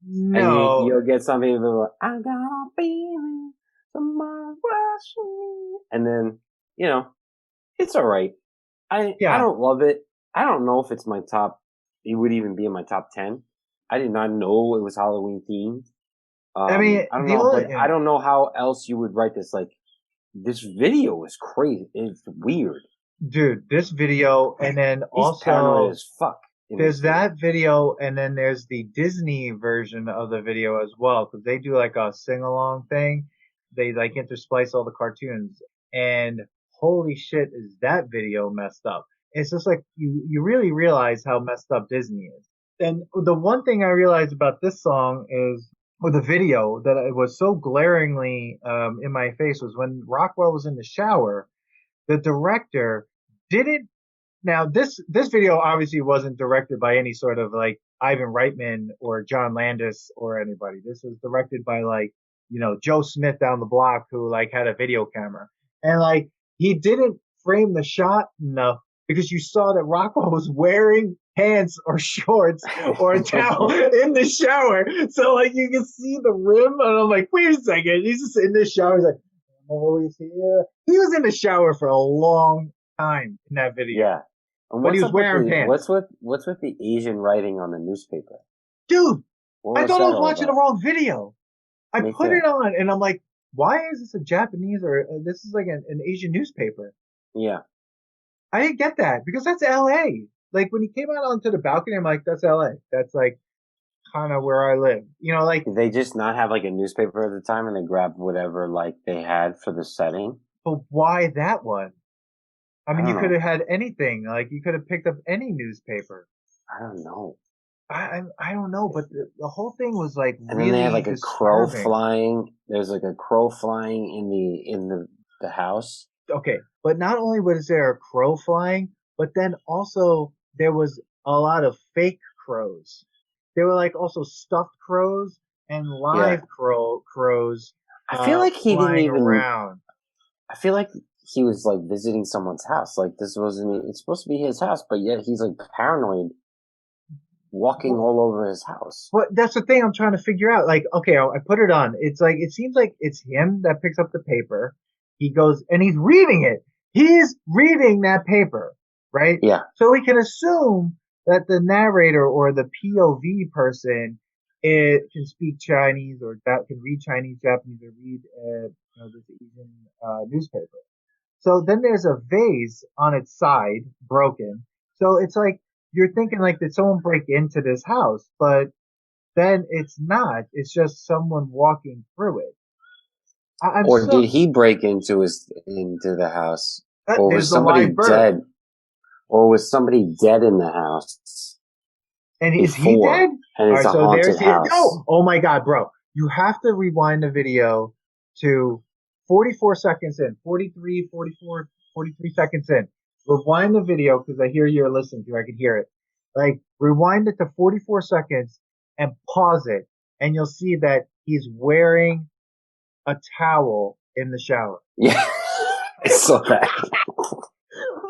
And No, you'll get some people like, I got a feeling tomorrow's rushing me. And then, it's all right. I yeah. don't love it. I don't know if it's my top. It would even be in my top 10. I did not know it was Halloween themed. I mean, I don't the know, only but I don't know how else you would write this. Like, this video is crazy. It's weird. dude, this video, and then He's also paranoid as fuck. there's that video, and then there's the Disney version of the video as well, because they do like a sing along thing. They like intersplice all the cartoons, and holy shit, is that video messed up? It's just like you really realize how messed up Disney is. And the one thing I realized about this song is, or the video, that it was so glaringly in my face was when Rockwell was in the shower. The director didn't. Now this video obviously wasn't directed by any sort of like Ivan Reitman or John Landis or anybody. This was directed by like, Joe Smith down the block who like had a video camera. And like he didn't frame the shot enough because you saw that Rockwell was wearing pants or shorts or a towel in the shower. So like you can see the rim, and I'm like, wait a second, he's just in the shower. He's like, I'm always here. He was in the shower for a long time in that video. Yeah. And but he was wearing pants. What's with the Asian writing on the newspaper? Dude, I thought I was watching the wrong video. I put it on and I'm like, why is this a Japanese or this is like an Asian newspaper? Yeah. I didn't get that because that's LA. Like when he came out onto the balcony, I'm like, that's LA. That's like kind of where I live. Like did they just not have like a newspaper at the time and they grabbed whatever like they had for the setting? But why that one? I mean, you could have had anything. Like you could have picked up any newspaper. I don't know. I don't know, but the whole thing was like and really then they had like disturbing. A crow flying. There's like a crow flying in the house. Okay, but not only was there a crow flying, but then also there was a lot of fake crows. There were like also stuffed crows and live crows. I feel like he didn't even around. I feel like he was like visiting someone's house. Like this wasn't. It's supposed to be his house, but yet he's like paranoid, walking all over his house. But that's the thing I'm trying to figure out. Like, okay, I put it on. It's like it seems like it's him that picks up the paper. He goes and he's reading it. He's reading that paper, right? Yeah. So we can assume that the narrator or the POV person can speak Chinese or that can read Chinese, Japanese, or read this Asian newspaper. So then there's a vase on its side, broken. So it's like you're thinking like, did someone break into this house? But then it's not. It's just someone walking through it. Did he break into the house, or was somebody dead? Or was somebody dead in the house? And is he dead? And it's a haunted house. Oh my God, bro. You have to rewind the video to 44 seconds in, 43, 44, 43 seconds in. Rewind the video because I hear you're listening to it. I can hear it. Like, rewind it to 44 seconds and pause it. And you'll see that he's wearing a towel in the shower. Yeah. I saw that.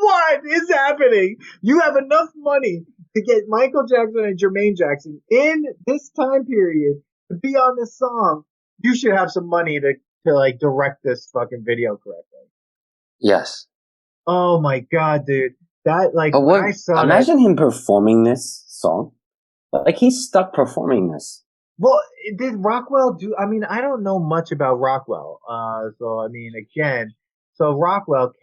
What is happening? You have enough money to get Michael Jackson and Jermaine Jackson in this time period to be on this song. You should have some money to like direct this fucking video correctly. Yes. Oh my God, dude. That like but when I saw imagine him performing this song. Like he's stuck performing this. Well, did Rockwell do? I mean, I don't know much about Rockwell. So I mean, again, so Rockwell,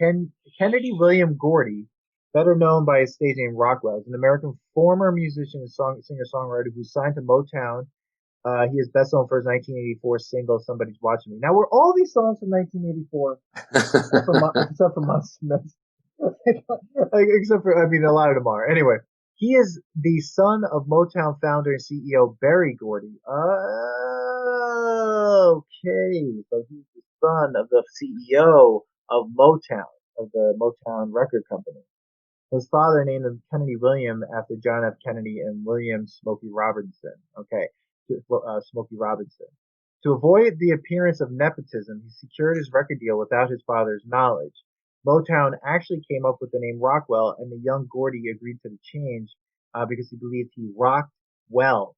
Kennedy William Gordy, better known by his stage name Rockwell, is an American former musician and singer-songwriter who signed to Motown. He is best known for his 1984 single "Somebody's Watching Me." Now, were all these songs from 1984, except for Monster Mess? Except for, I mean, a lot of them are. Anyway. He is the son of Motown founder and CEO Berry Gordy. Okay. So he's the son of the CEO of Motown, of the Motown record company. His father named him Kennedy William after John F. Kennedy and William Smokey Robinson. Okay. Smokey Robinson. To avoid the appearance of nepotism, he secured his record deal without his father's knowledge. Motown actually came up with the name Rockwell, and the young Gordy agreed to the change because he believed he rocked well.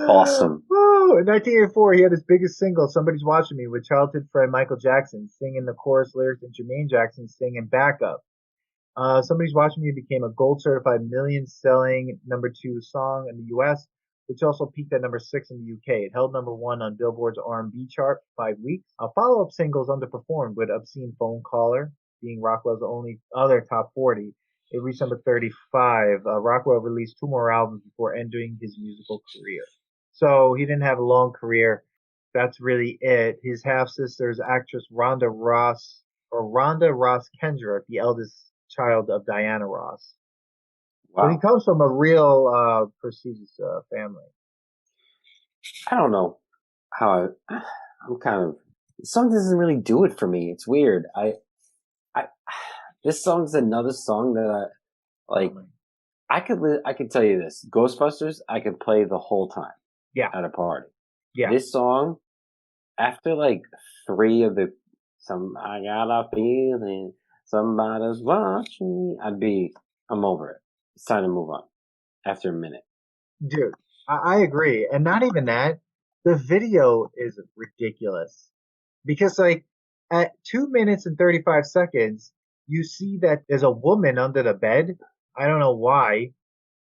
Awesome. Woo! In 1984, he had his biggest single, Somebody's Watching Me, with childhood friend Michael Jackson singing the chorus lyrics and Jermaine Jackson singing backup. Somebody's Watching Me became a gold certified million selling #2 song in the US, which also peaked at #6 in the UK. It held #1 on Billboard's R&B chart for 5 weeks. Follow-up singles underperformed, with Obscene Phone Caller being Rockwell's only other top 40. It reached #35. Rockwell released 2 more albums before ending his musical career. So he didn't have a long career. That's really it. His half-sister is actress Rhonda Ross Kendrick, the eldest child of Diana Ross. Wow. So he comes from a real prestigious family. I don't know how I'm kind of, this song doesn't really do it for me. It's weird. This song's another song that I could tell you this. Ghostbusters, I could play the whole time. Yeah. At a party. Yeah. This song, after 3 of I got a feeling somebody's watching me, I'm over it. It's time to move on after a minute. Dude, I agree. And not even that, the video is ridiculous. Because at 2 minutes and 35 seconds, you see that there's a woman under the bed. I don't know why.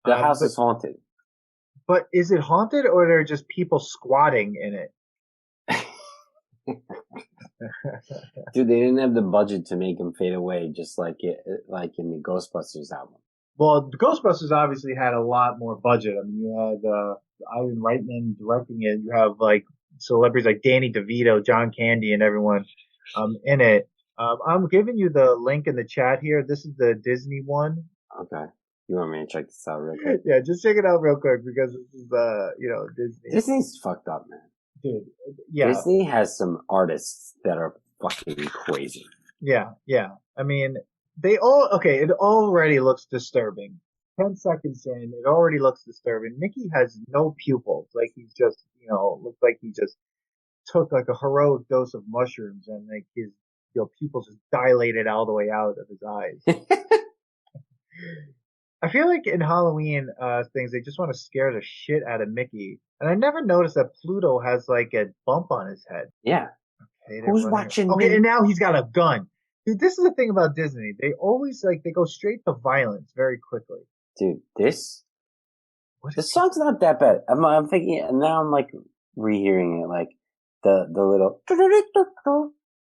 The house is haunted. But is it haunted, or are there just people squatting in it? Dude, they didn't have the budget to make him fade away, just like in the Ghostbusters album. Well, the Ghostbusters obviously had a lot more budget. I mean, you had Ivan Reitman directing it. You have celebrities like Danny DeVito, John Candy, and everyone in it. I'm giving you the link in the chat here. This is the Disney one. Okay. You want me to check this out real quick? Yeah, just check it out real quick, because this is Disney. Disney's fucked up, man. Dude, yeah. Disney has some artists that are fucking crazy. Yeah. I mean, it already looks disturbing. 10 seconds in, it already looks disturbing. Mickey has no pupils. He's just, looks like he just took a heroic dose of mushrooms, and his pupils just dilated all the way out of his eyes. I feel like in Halloween things, they just want to scare the shit out of Mickey. And I never noticed that Pluto has a bump on his head. Yeah. Okay, who's watching me? Okay, and now he's got a gun. Dude, this is the thing about Disney. They always they go straight to violence very quickly. Dude, this song's not that bad. I'm thinking, and now I'm rehearing it, the little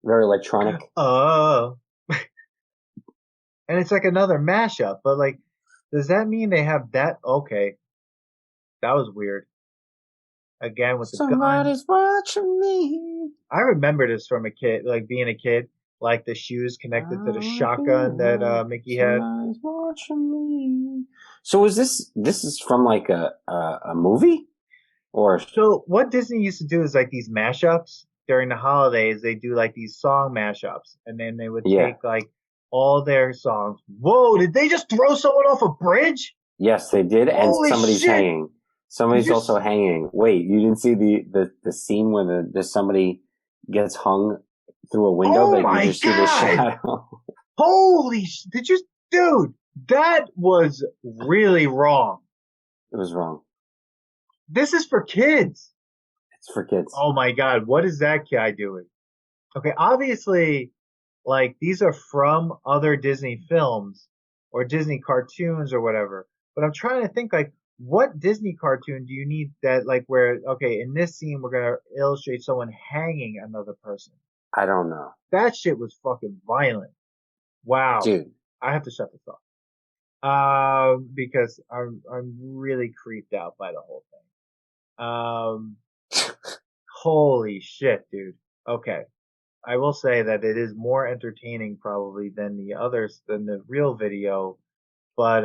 very electronic. Oh. And it's another mashup, but does that mean they have that? Okay. That was weird. Again with the gun. Somebody's watching me. I remember this from a kid, being a kid, the shoes connected to the shotgun that Mickey had. Somebody's watching me. So is this is from a movie? Or so what Disney used to do is these mashups during the holidays. They do these song mashups, and then they would take all their songs. Whoa, did they just throw someone off a bridge? Yes, they did. Holy and somebody's shit. hanging. Somebody's also hanging. Wait, you didn't see the scene where there's somebody gets hung through a window? Oh my you just see the shadow. Holy dude, that was really wrong. It was wrong. This is for kids. It's for kids. Oh my God, what is that guy doing? Okay, obviously, these are from other Disney films or Disney cartoons or whatever. But I'm trying to think, what Disney cartoon do you need that, where, okay, in this scene, we're going to illustrate someone hanging another person? I don't know. That shit was fucking violent. Wow. Dude. I have to shut this off. Because I'm really creeped out by the whole thing. Holy shit, dude. Okay. I will say that it is more entertaining probably than the real video, but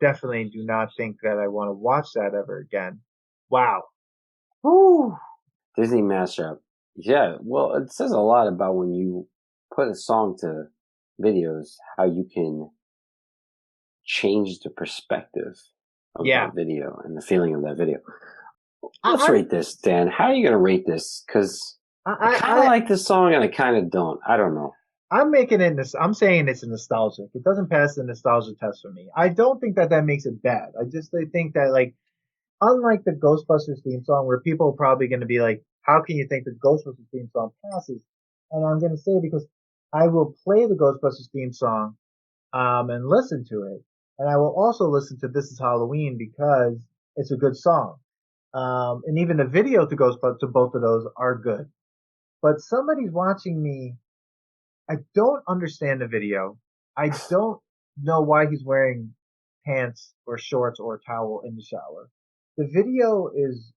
definitely do not think that I want to watch that ever again. Wow. Woo. Disney mashup. Yeah, well, it says a lot about when you put a song to videos, how you can change the perspective of that video and the feeling of that video. Let's rate this, Dan. How are you going to rate this? Because I kind of like this song and I kind of don't. I don't know. I'm saying it's nostalgic. It doesn't pass the nostalgia test for me. I don't think that makes it bad. I think that, like, unlike the Ghostbusters theme song, where people are probably going to be like, how can you think the Ghostbusters theme song passes? And I'm going to say, because I will play the Ghostbusters theme song, and listen to it. And I will also listen to This Is Halloween because it's a good song. And even the video to both of those are good. But somebody's watching me. I don't understand the video. I don't know why he's wearing pants or shorts or a towel in the shower. The video is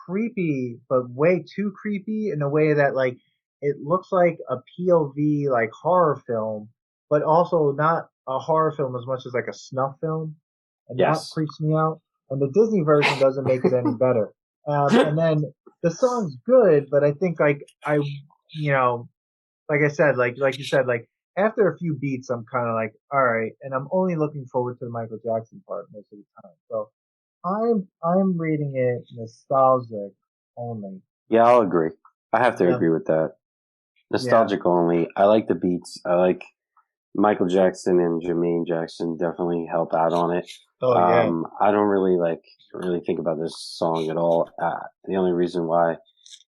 creepy, but way too creepy in a way that, like, it looks like a POV, like, horror film, but also not a horror film as much as like a snuff film. And that creeps me out. And the Disney version doesn't make it any better. And then the song's good, but I think, like, like I said, like you said, like, after a few beats, I'm kind of like, all right, and I'm only looking forward to the Michael Jackson part most of the time. So I'm reading it nostalgic only. Yeah, I'll agree. I have to agree with that. Nostalgic only. I like the beats. I like Michael Jackson and Jermaine Jackson definitely help out on it. Oh yeah. I don't really think about this song at all. The only reason why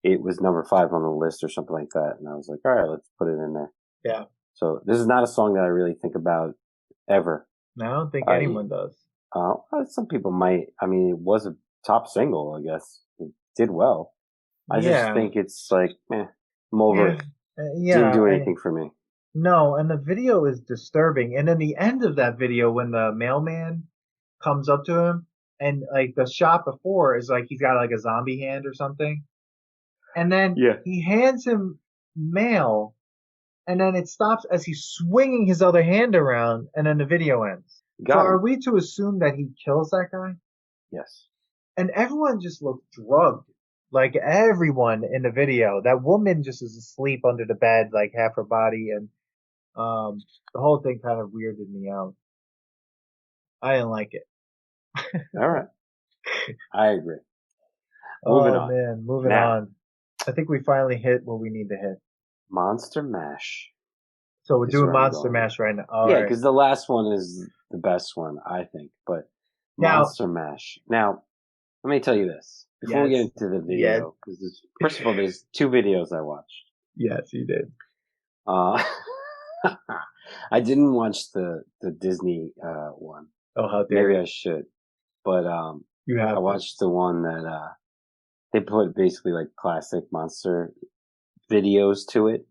it was number 5 on the list or something like that, and I was like, all right, let's put it in there. Yeah. So this is not a song that I really think about ever. No, I don't think anyone does. Some people might. I mean, it was a top single, I guess. It did well. I just think it's like, I'm over it. Didn't do anything for me. No, and the video is disturbing. And then the end of that video, when the mailman comes up to him, and, like, the shot before is like he's got like a zombie hand or something, and then he hands him mail, and then it stops as he's swinging his other hand around, and then the video ends. Are we to assume that he kills that guy? Yes. And everyone just looked drugged. Like, everyone in the video. That woman just is asleep under the bed, like half her body, and the whole thing kind of weirded me out. I didn't like it. All right. I agree. Moving on. Moving on. I think we finally hit what we need to hit. Monster Mash. So we're doing Monster Mash right now. Because the last one is the best one, I think. But Monster Mash. Now, let me tell you this. Before we get into the video, because first of all, there's 2 videos I watched. Yes, you did. I didn't watch the Disney one. Oh, how dare Maybe I should. But I watched the one that they put basically like classic monster videos to it.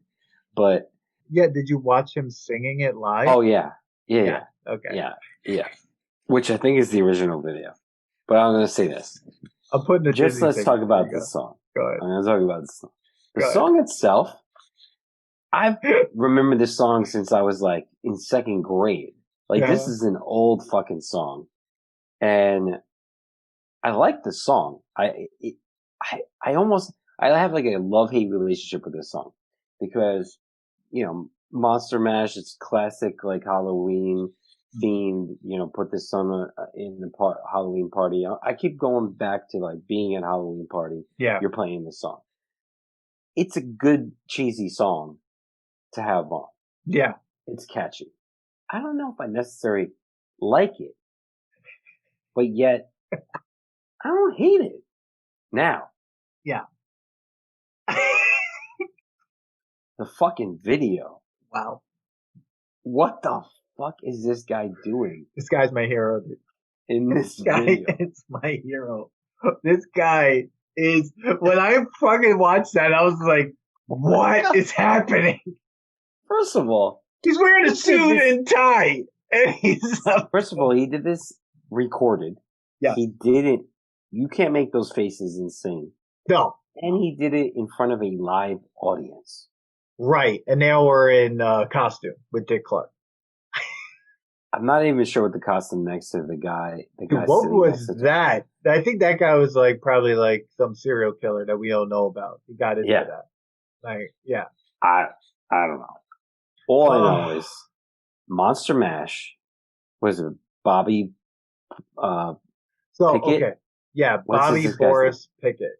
But did you watch him singing it live? Oh yeah. Okay. Yeah. Which I think is the original video. But I'm going to say this. I'm putting the Just let's talk about this song. Go ahead. I'm going to talk about this song. The song itself, I remember this song since I was like in 2nd grade. Like, this is an old fucking song. And I like the song. I have like a love-hate relationship with this song because, Monster Mash, it's classic, like, Halloween themed, put this song in the Halloween party. I keep going back to, like, being at a Halloween party. Yeah. You're playing this song. It's a good, cheesy song to have on. Yeah. It's catchy. I don't know if I necessarily like it, but yet I don't hate it. Now. Yeah. The fucking video. Wow. What the fuck is this guy doing? This guy's my hero, dude. In this guy video. It's my hero. This guy is, when I fucking watched that, I was like, what is happening? First of all, he's wearing a suit and tie. And first of all, he did this recorded. Yeah. He didn't, you can't make those faces insane. No. And he did it in front of a live audience. Right. And they were in costume with Dick Clark. I'm not even sure what the costume next to the guy. Dude, what was that? I think that guy was like probably like some serial killer that we don't know about. He got into that. Like, yeah. I don't know. All I know is Monster Mash was a Bobby So, Pickett? okay. Yeah, What's Bobby this guy's name? Boris Pickett.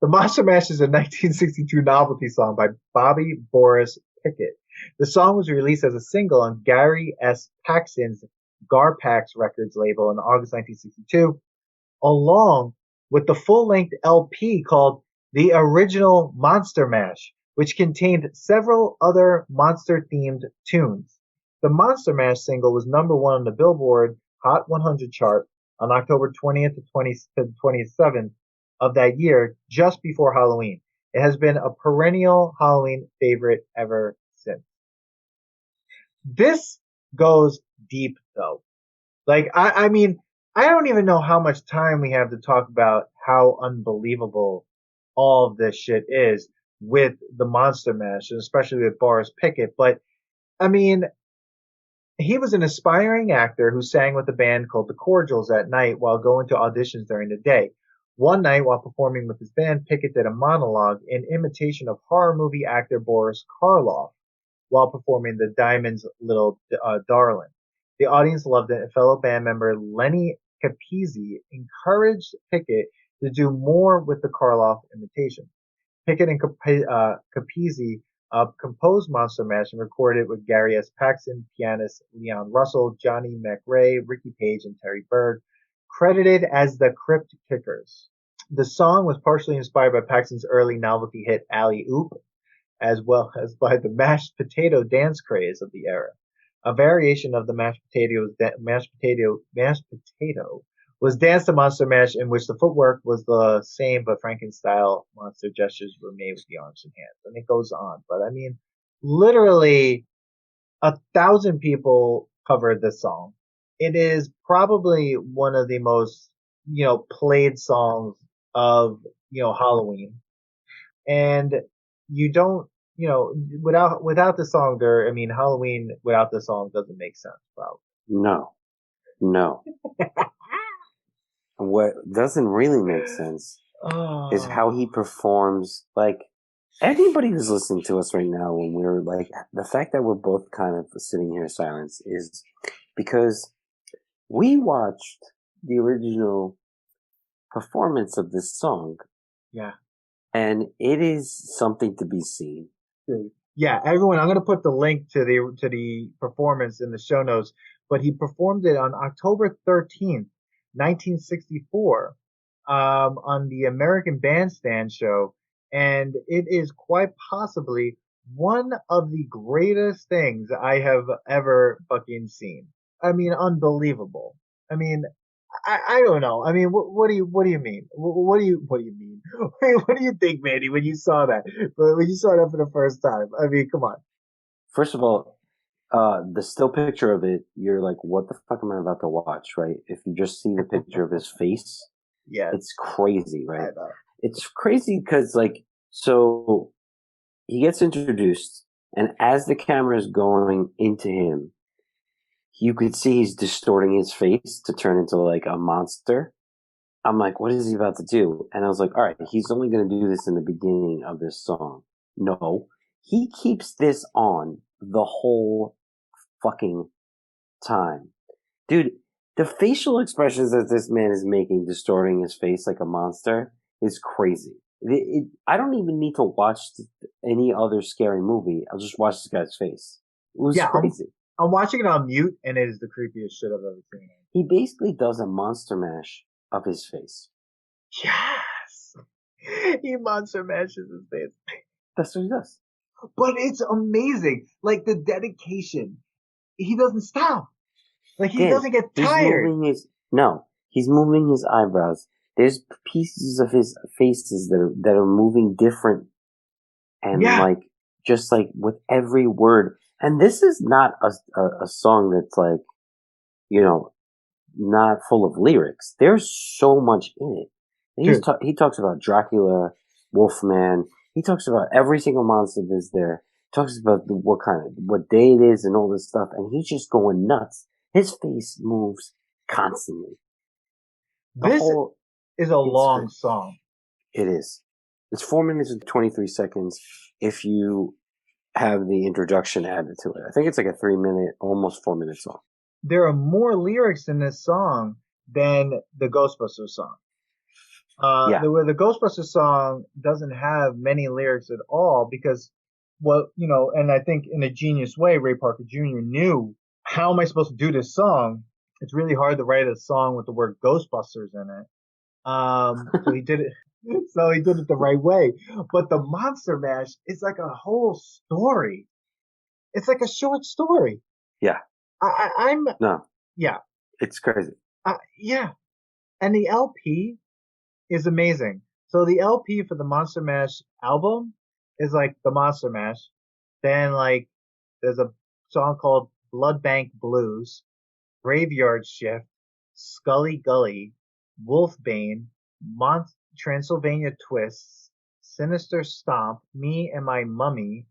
The Monster Mash is a 1962 novelty song by Bobby Boris Pickett. The song was released as a single on Gary S. Paxton's Garpax Records label in August 1962, along with the full-length LP called The Original Monster Mash, which contained several other monster-themed tunes. The Monster Mash single was number one on the Billboard Hot 100 chart on October 20th to 27th of that year, just before Halloween. It has been a perennial Halloween favorite ever since. This goes deep, though. Like, I mean, I don't even know how much time we have to talk about how unbelievable all of this shit is with the Monster Mash, and especially with Boris Pickett. But, I mean, he was an aspiring actor who sang with a band called the Cordials at night while going to auditions during the day. One night, while performing with his band, Pickett did a monologue in imitation of horror movie actor Boris Karloff while performing the Diamond's Little Darling. The audience loved it, and fellow band member Lenny Capizzi encouraged Pickett to do more with the Karloff imitation. Pickett and Capizzi composed Monster Mash and recorded it with Gary S. Paxton, pianist Leon Russell, Johnny McRae, Ricky Page, and Terry Berg, credited as the Crypt Kickers. The song was partially inspired by Paxton's early novelty hit Alley Oop, as well as by the mashed potato dance craze of the era. A variation of the mashed potato was danced to Monster Mash, in which the footwork was the same, but Franken-style monster gestures were made with the arms and hands. And it goes on. But I mean, literally 1,000 people covered this song. It is probably one of the most, played songs of, Halloween. And you don't, without the song there, I mean, Halloween without the song doesn't make sense, probably. No. What doesn't really make sense is how he performs. Like, anybody who's listening to us right now, when we're like, the fact that we're both kind of sitting here in silence is because we watched the original performance of this song. Yeah. And it is something to be seen. Yeah, everyone, I'm going to put the link to the performance in the show notes, but he performed it on October 13th, 1964, on the American Bandstand show, and it is quite possibly one of the greatest things I have ever fucking seen. I mean, unbelievable. I mean, I don't know. I mean, what do you mean? What do you mean? What do you think, Manny, when you saw that? When you saw that for the first time? I mean, come on. First of all, the still picture of it, you're like, what the fuck am I about to watch, right? If you just see the picture of his face, yeah, it's crazy, right? It's crazy because, like, so he gets introduced, and as the camera is going into him, you could see he's distorting his face to turn into like a monster. I'm like, what is he about to do? And I was like, all right, he's only going to do this in the beginning of this song. No, he keeps this on the whole fucking time. Dude, the facial expressions that this man is making, distorting his face like a monster, is crazy. I don't even need to watch any other scary movie. I'll just watch this guy's face. It was crazy. I'm watching it on mute, and it is the creepiest shit I've ever seen. He basically does a monster mash of his face. Yes! He monster mashes his face. That's what he does. But it's amazing. Like, the dedication. He doesn't stop. Like, he doesn't get tired. He's moving his eyebrows. There's pieces of his faces that are moving different. And like, just like with every word. And this is not a song that's like, not full of lyrics. There's so much in it. He talks about Dracula, Wolfman. He talks about every single monster that's there. He talks about what day it is and all this stuff. And he's just going nuts. His face moves constantly. This is a long song. It is. It's 4 minutes and 23 seconds if you have the introduction added to it. I think it's like a 3 minute, almost 4 minute song. There are more lyrics in this song than the Ghostbusters song. Yeah. The Ghostbusters song doesn't have many lyrics at all because and I think in a genius way, Ray Parker Jr. knew, how am I supposed to do this song? It's really hard to write a song with the word Ghostbusters in it. So he did it. So he did it the right way. But the Monster Mash is like a whole story. It's like a short story. Yeah. I'm No, yeah. it's crazy. Yeah. And the LP is amazing. So the LP for the Monster Mash album is like the Monster Mash. Then like there's a song called Blood Bank Blues, Graveyard Shift, Scully Gully, Wolfbane, Transylvania Twists, Sinister Stomp, Me and My Mummy,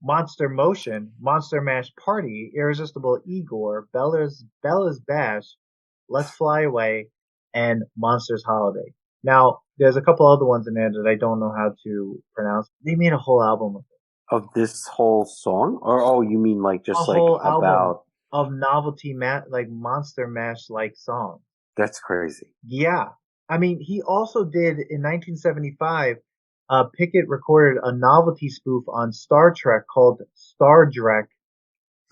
Monster Motion, Monster Mash Party, Irresistible Igor, Bella's Bash, Let's Fly Away, and Monsters Holiday. Now, there's a couple other ones in there that I don't know how to pronounce. They made a whole album of it. Of this whole song? Or, oh, you mean like A just like whole album about. of novelty like Monster Mash like songs. That's crazy. Yeah. I mean, he also did in 1975, Pickett recorded a novelty spoof on Star Trek called Star Trek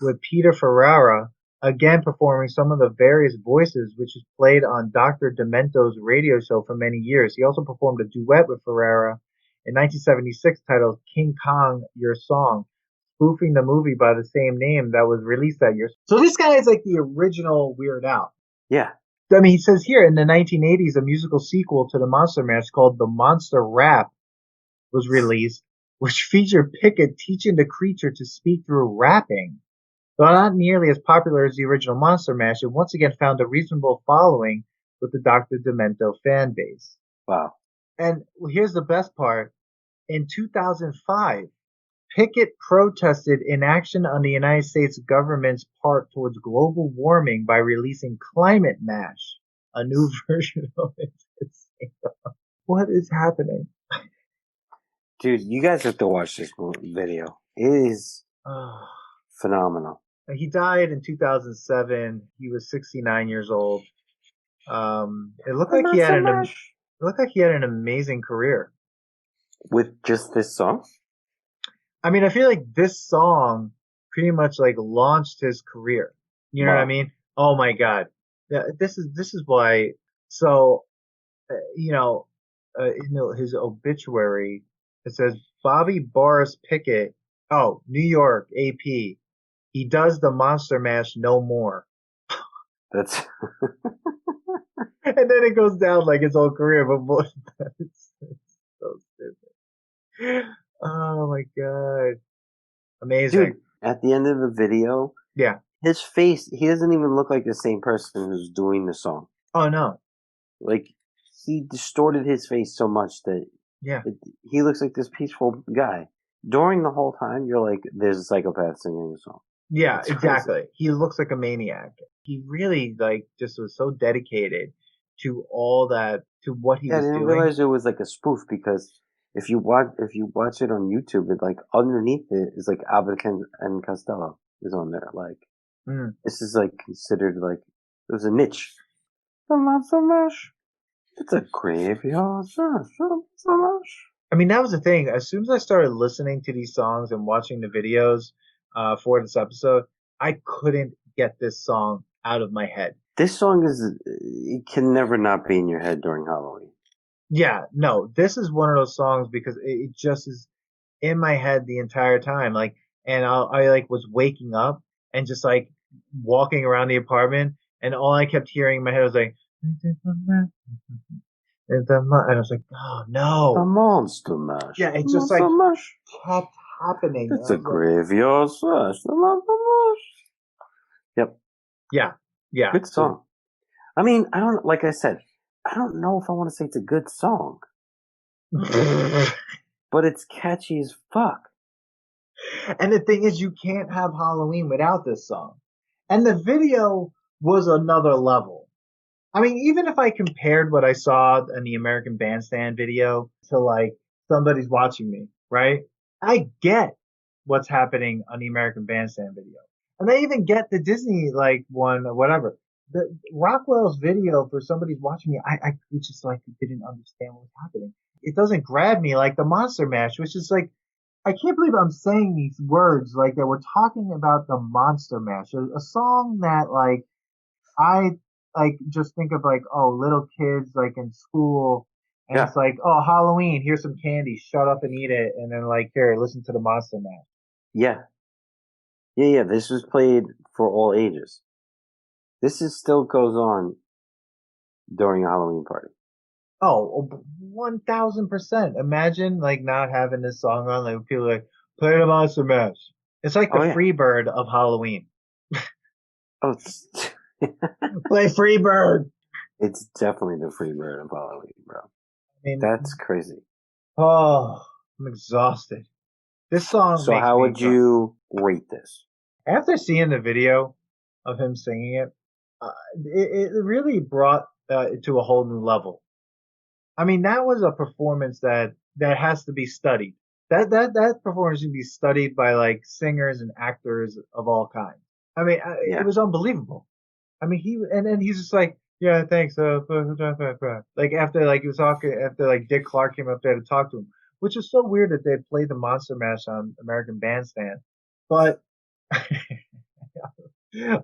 with Peter Ferrara, again performing some of the various voices which was played on Dr. Demento's radio show for many years. He also performed a duet with Ferrara in 1976 titled King Kong, Your Song, spoofing the movie by the same name that was released that year. So this guy is like the original Weird Al. Yeah. I mean, he says here in the 1980s, a musical sequel to the Monster Mash called The Monster Rap was released, which featured Pickett teaching the creature to speak through rapping. Though not nearly as popular as the original Monster Mash, it once again found a reasonable following with the Dr. Demento fan base. Wow. And here's the best part. In 2005, Pickett protested inaction on the United States government's part towards global warming by releasing Climate Mash, a new version of it. What is happening? Dude, you guys have to watch this video. It is phenomenal. He died in 2007. He was 69 years old. It looked like he had an amazing career. With just this song? I mean, I feel like this song pretty much like launched his career. You know what I mean? Oh my God. Yeah, this is why. So, his obituary, it says Bobby Boris Pickett. Oh, New York, AP. He does the Monster Mash no more. That's. And then it goes down like his whole career, but it's so stupid. Oh my God. Amazing. Dude, at the end of the video, yeah, his face, he doesn't even look like the same person who's doing the song. Oh no. Like, he distorted his face so much that he looks like this peaceful guy. During the whole time, you're like, there's a psychopath singing a song. Yeah, exactly. Crazy. He looks like a maniac. He really just was so dedicated to all that, to what he was doing. I didn't realize it was like a spoof because if you watch it on YouTube, it like underneath it is like Abbott and Costello is on there. Like this is like considered like it was a niche. The Monster Mash. It's a graveyard. I mean, that was the thing. As soon as I started listening to these songs and watching the videos for this episode, I couldn't get this song out of my head. This song it can never not be in your head during Halloween. Yeah, no, this is one of those songs because it just is in my head the entire time. Like, and I like was waking up and just like walking around the apartment, and all I kept hearing in my head was like, and I was like, oh no, the Monster Mash. Yeah, it just like kept happening. It's a graveyard slash. The Monster Mash. Yep. Yeah. Good song. I mean, like I said, I don't know if I want to say it's a good song. But it's catchy as fuck. And the thing is, you can't have Halloween without this song. And the video was another level. I mean, even if I compared what I saw in the American Bandstand video to like somebody's watching me, right? I get what's happening on the American Bandstand video. And I even get the Disney like one or whatever. Rockwell's video for somebody's watching me. I it's just like didn't understand what was happening. It doesn't grab me like the Monster Mash, which is like I can't believe I'm saying these words like that. We're talking about the Monster Mash, a song that like I like just think of like oh little kids like in school, and Yeah, it's like oh Halloween, here's some candy, shut up and eat it, and then like here listen to the Monster Mash. yeah, yeah. This was played for all ages. This is still goes on during a Halloween party. Oh, 1000%. Imagine like not having this song on. Like people are like play the Monster Mash. It's like the Oh yeah. Freebird of Halloween. Oh, it's Play Freebird. it's definitely the free bird of Halloween, bro. I mean, That's crazy. oh, I'm exhausted. This song So makes how me would exhausted. you rate this? After seeing the video of him singing it, it really brought it to a whole new level. I mean, that was a performance that has to be studied. That performance should be studied by like singers and actors of all kinds. I mean, it Yeah, was unbelievable. I mean, and then he's just like, yeah, thanks. Like after like he was talking after like Dick Clark came up there to talk to him, which is so weird that they played the Monster Mash on American Bandstand. But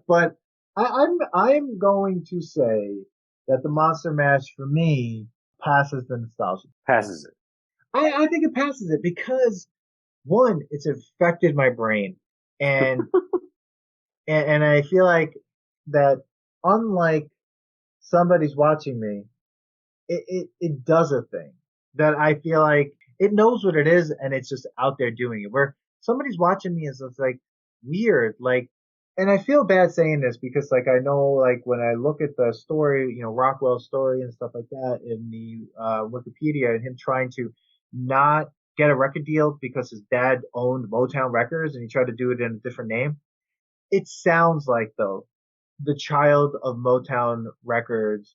but I'm going to say that the Monster Mash for me passes the nostalgia. passes it. I think it passes it because one, it's affected my brain, and and I feel like that unlike somebody's watching me, it does a thing that I feel like it knows what it is and it's just out there doing it. Where somebody's watching me is it's like weird, like, and I feel bad saying this because like I know like when I look at the story, Rockwell's story and stuff like that in the Wikipedia and him trying to not get a record deal because his dad owned Motown Records and he tried to do it in a different name. It sounds like though the child of Motown Records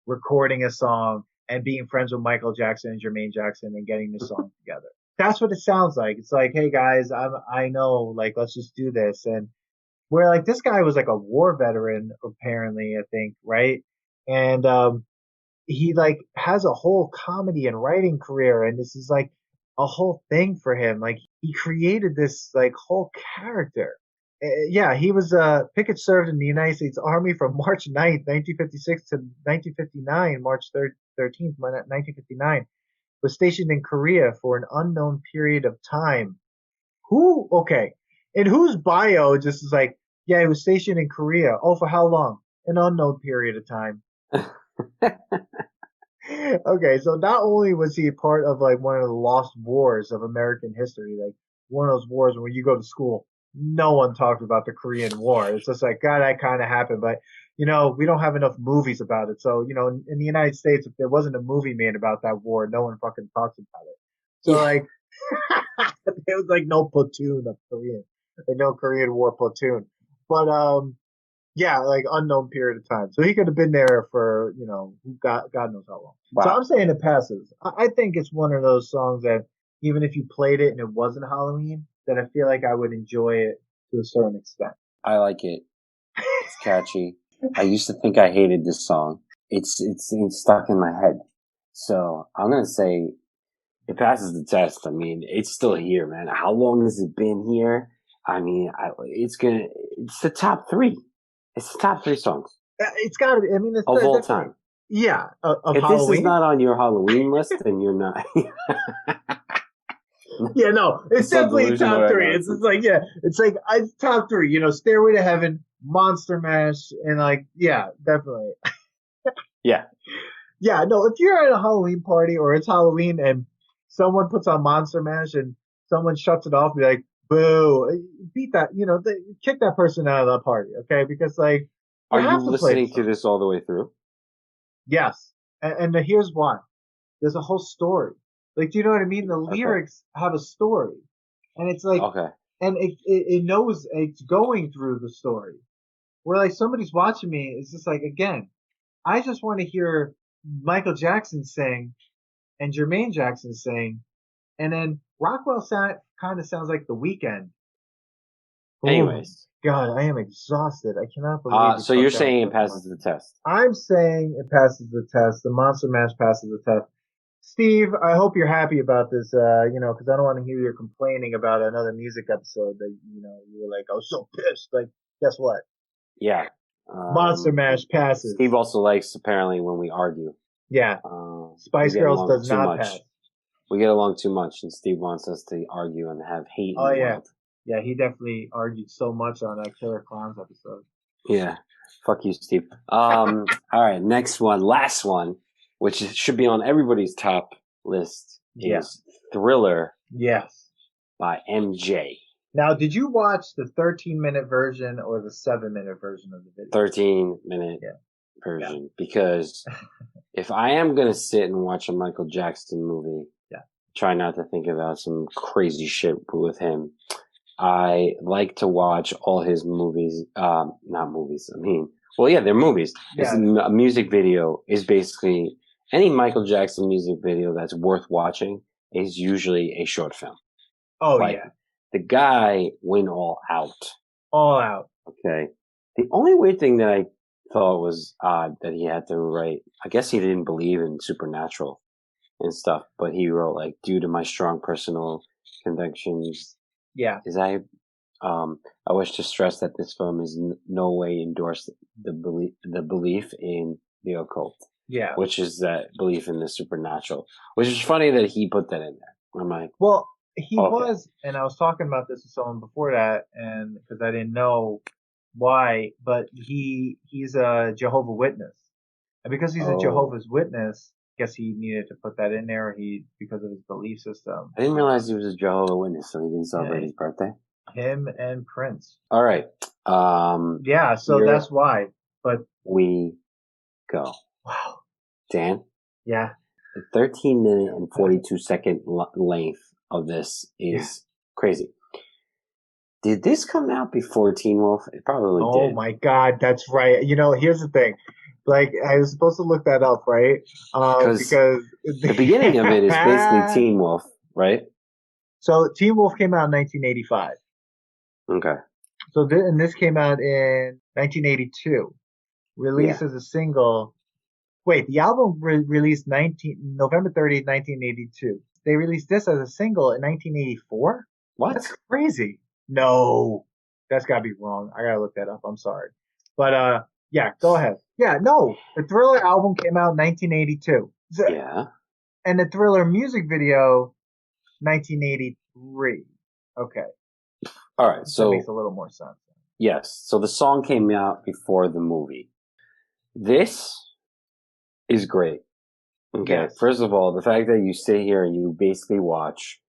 recording a song and being friends with Michael Jackson and Jermaine Jackson and getting the song together. That's what it sounds like. It's like, hey guys, I know, like let's just do this. And where like this guy was like a war veteran, apparently, I think, right? And he like has a whole comedy and writing career, and this is like a whole thing for him. Like he created this like whole character. Yeah, he was Pickett served in the United States Army from March 9th, 1956 to 1959, March 13th, 1959. Was stationed in Korea for an unknown period of time. Who? Okay, in whose bio just is like, yeah, he was stationed in Korea. Oh, for how long? An unknown period of time. Okay, so not only was he part of like one of the lost wars of American history, like one of those wars where you go to school, no one talked about the Korean War. It's just like, God, that kind of happened, but we don't have enough movies about it. So, in the United States, if there wasn't a movie made about that war, no one fucking talks about it. So Yeah. like, there was like no platoon of Korean, like no Korean War platoon. But yeah, like unknown period of time. So he could have been there for, God knows how long. So Wow. I'm saying it passes. I think it's one of those songs that even if you played it and it wasn't Halloween, that I feel like I would enjoy it to a certain extent. I like it. It's catchy. I used to think I hated this song. It's stuck in my head. So I'm gonna say it passes the test. I mean, it's still here, man. How long has it been here? I mean, it's the top three. It's the top three songs It's got to be. I mean, it's of all definitely, time. yeah, of If this is Halloween. not on your Halloween list, then you're not. Yeah, no, I'm it's so definitely delusional top right three. now. It's just like, yeah, it's like it's top three. Stairway to Heaven, Monster Mash, and like, yeah, definitely. Yeah. Yeah, no, if you're at a Halloween party or it's Halloween and someone puts on Monster Mash and someone shuts it off, be like, boo, beat that, kick that person out of the party, okay? Because like you Are you have to play the listening to song. this all the way through? Yes, and here's why. There's a whole story. Like, do you know what I mean? The Okay. lyrics have a story, and it's like, Okay. and it knows it's going through the story. Where like somebody's watching me, it's just like again, I just want to hear Michael Jackson sing and Jermaine Jackson sing, and then Rockwell kind of sounds like The Weeknd. Boom, Anyways, God, I am exhausted. I cannot believe we So took you're down saying it so much. passes the test? I'm saying it passes the test. The Monster Mash passes the test. Steve, I hope you're happy about this, because I don't want to hear you complaining about another music episode that, you were like, I was so pissed. Like, guess what? Yeah. Monster Mash Steve passes. also likes apparently when we argue. Yeah. We Spice get Girls along does too not much. pass. We get along too much, and Steve wants us to argue and have hate in Oh, the yeah. world. Yeah, he definitely argued so much on that Killer Clowns episode. Yeah. Fuck you, Steve. All right, next one, last one, which should be on everybody's top list, is Thriller. Yes. By MJ. Now, did you watch the 13-minute version or the 7-minute version of the video? 13-minute version. Because if I am going to sit and watch a Michael Jackson movie, try not to think about some crazy shit with him. I like to watch all his movies. Not movies. I mean, well, yeah, they're movies. Yeah. A music video is basically any Michael Jackson music video that's worth watching is usually a short film. Oh, yeah. The guy went all out. All out. Okay. The only weird thing that I thought was odd that he had to write, I guess he didn't believe in supernatural and stuff, but he wrote like, due to my strong personal convictions. Yeah. I wish to stress that this film is no way endorsed the belief in the occult. Yeah. Which is that belief in the supernatural. Which is funny that he put that in there. I'm like, well, he was, and I was talking about this with someone before that, and because I didn't know why, but he's a Jehovah's Witness, and because he's a Jehovah's Witness, I guess he needed to put that in there. Because of his belief system. I didn't realize he was a Jehovah's Witness, so he didn't celebrate his birthday. Him and Prince. All right. Yeah, so that's why. But we go. Wow. Dan? Yeah. The 13-minute and 42-second length of this is crazy. Did this come out before Teen Wolf? It probably did. Oh my God, that's right. Here's the thing. Like, I was supposed to look that up, right? Because the beginning of it is basically Teen Wolf, right? So Teen Wolf came out in 1985. Okay. So this came out in 1982. Released as a single. Wait, the album released November 30th, 1982. They released this as a single in 1984? What? That's crazy. No, that's got to be wrong. I got to look that up. I'm sorry. But, yeah, go ahead. Yeah, no, the Thriller album came out in 1982. Yeah. And the Thriller music video, 1983. Okay. All right, so that makes a little more sense. Yes, so the song came out before the movie. This is great. Okay, yes. First of all, the fact that you sit here and you basically watch,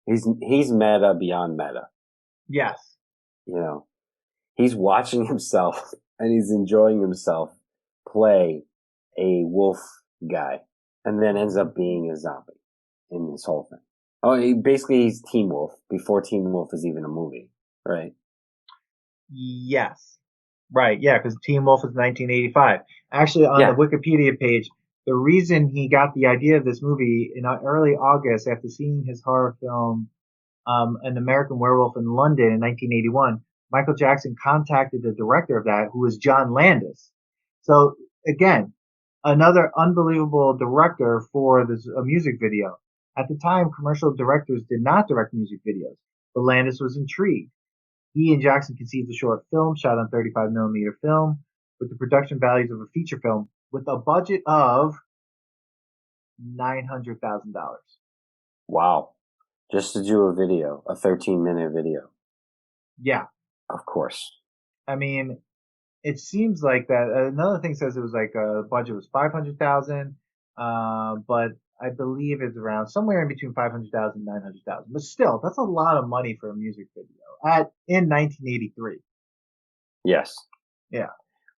he's meta beyond meta. Yes. He's watching himself and he's enjoying himself play a wolf guy and then ends up being a zombie in this whole thing. Oh, he's Teen Wolf before Teen Wolf is even a movie, right? Yes. Right, yeah, because Teen Wolf is 1985. Actually, on the Wikipedia page, the reason he got the idea of this movie in early August after seeing his horror film, An American Werewolf in London in 1981, Michael Jackson contacted the director of that, who was John Landis. So, again, another unbelievable director for this music video. At the time, commercial directors did not direct music videos, but Landis was intrigued. He and Jackson conceived a short film shot on 35mm film with the production values of a feature film with a budget of $900,000. Wow. Just to do a video, a 13-minute video. Yeah. Of course. I mean, it seems like that. Another thing says it was like budget was $500,000, but I believe it's around somewhere in between $500,000 and $900,000. But still, that's a lot of money for a music video in 1983. Yes. Yeah.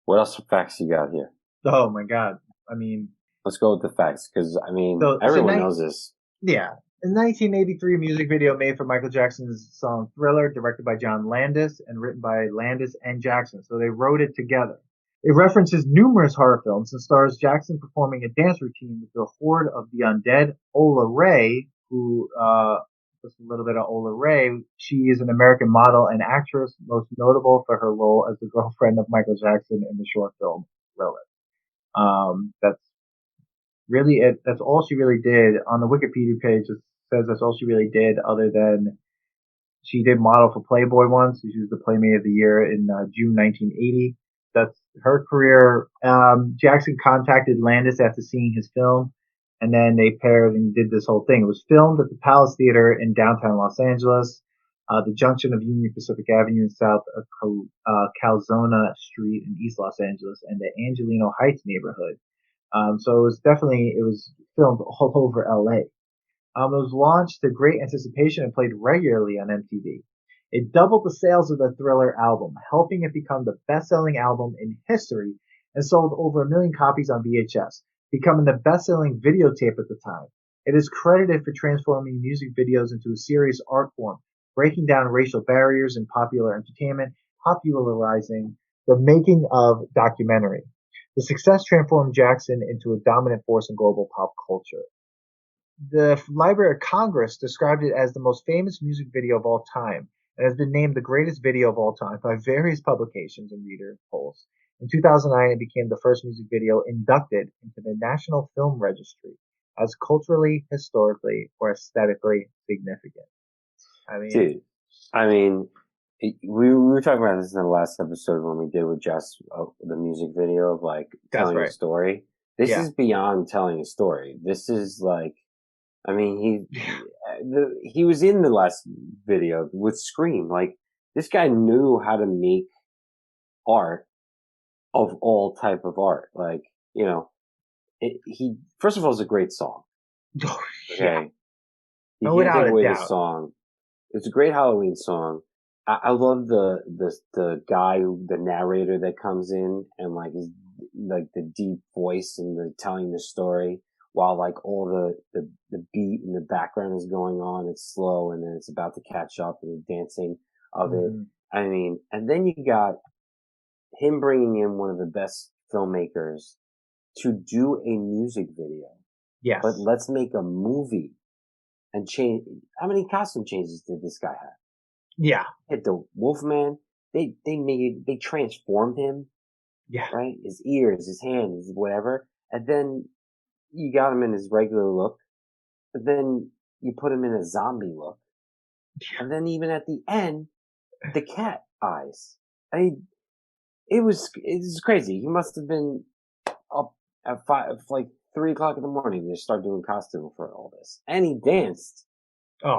What else facts you got here? Oh my God. I mean, let's go with the facts because everyone knows this. Yeah. A 1983 music video made for Michael Jackson's song Thriller, directed by John Landis and written by Landis and Jackson. So they wrote it together. It references numerous horror films and stars Jackson performing a dance routine with the horde of the undead, Ola Ray, who just a little bit of Ola Ray. She is an American model and actress, most notable for her role as the girlfriend of Michael Jackson in the short film Thriller. That's really it. That's all she really did. On the Wikipedia page, it says that's all she really did, other than she did model for Playboy once. She was the Playmate of the Year in June 1980. That's her career. Jackson contacted Landis after seeing his film, and then they paired and did this whole thing. It was filmed at the Palace Theater in downtown Los Angeles, the junction of Union Pacific Avenue and South of Calzona Street in East Los Angeles, and the Angelino Heights neighborhood. So it was filmed all over LA. It was launched to great anticipation and played regularly on MTV. It doubled the sales of the Thriller album, helping it become the best-selling album in history and sold over 1 million copies on VHS, becoming the best-selling videotape at the time. It is credited for transforming music videos into a serious art form, breaking down racial barriers in popular entertainment, popularizing the making of documentary. The success transformed Jackson into a dominant force in global pop culture. The Library of Congress described it as the most famous music video of all time and has been named the greatest video of all time by various publications and reader polls. In 2009, it became the first music video inducted into the National Film Registry as culturally, historically, or aesthetically significant. Dude, I mean, we were talking about this in the last episode when we did with Jess the music video of like telling a story. This is beyond telling a story. This is like, I mean, he was in the last video with Scream. Like, this guy knew how to make art of all type of art. Like, you know, he first of all, it's a great song. Okay, you can't take away the song. It's a great Halloween song. I love the guy, the narrator that comes in and like is like the deep voice and the telling the story. While like all the beat in the background is going on, it's slow and then it's about to catch up and the dancing of it. I mean, and then you got him bringing in one of the best filmmakers to do a music video. Yes. But let's make a movie and change. How many costume changes did this guy have? Yeah. Hit the Wolfman. They transformed him. Yeah. Right? His ears, his hands, whatever. And then you got him in his regular look, but then you put him in a zombie look. And then even at the end, the cat eyes. I mean, it was crazy. He must have been up at 3 o'clock in the morning to start doing costume for all this. And he danced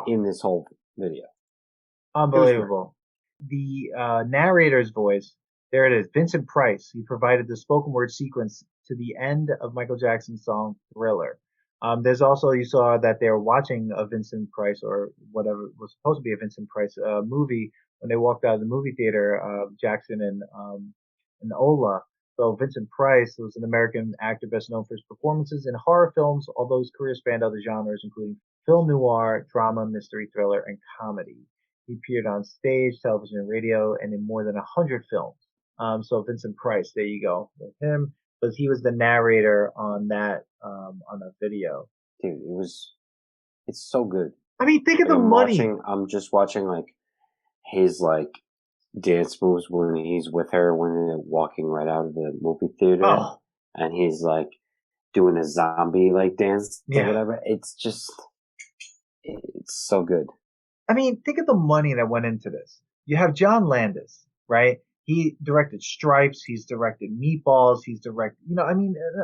in this whole video. Unbelievable. The narrator's voice, there it is, Vincent Price. He provided the spoken word sequence to the end of Michael Jackson's song Thriller. There's also, you saw that they were watching a Vincent Price or whatever was supposed to be a Vincent Price movie when they walked out of the movie theater, Jackson and Ola. So Vincent Price was an American actor best known for his performances in horror films, although his career spanned other genres, including film noir, drama, mystery, thriller, and comedy. He appeared on stage, television, and radio, and in more than 100 films. So Vincent Price, there you go with him, because he was the narrator on that video. Dude, it's so good. I mean, think of the money. I'm just watching like his like dance moves when he's with her when they're walking right out of the movie theater, and he's like doing a zombie like dance or whatever. It's so good. I mean, think of the money that went into this. You have John Landis, right? He directed Stripes. He's directed Meatballs. He's directed,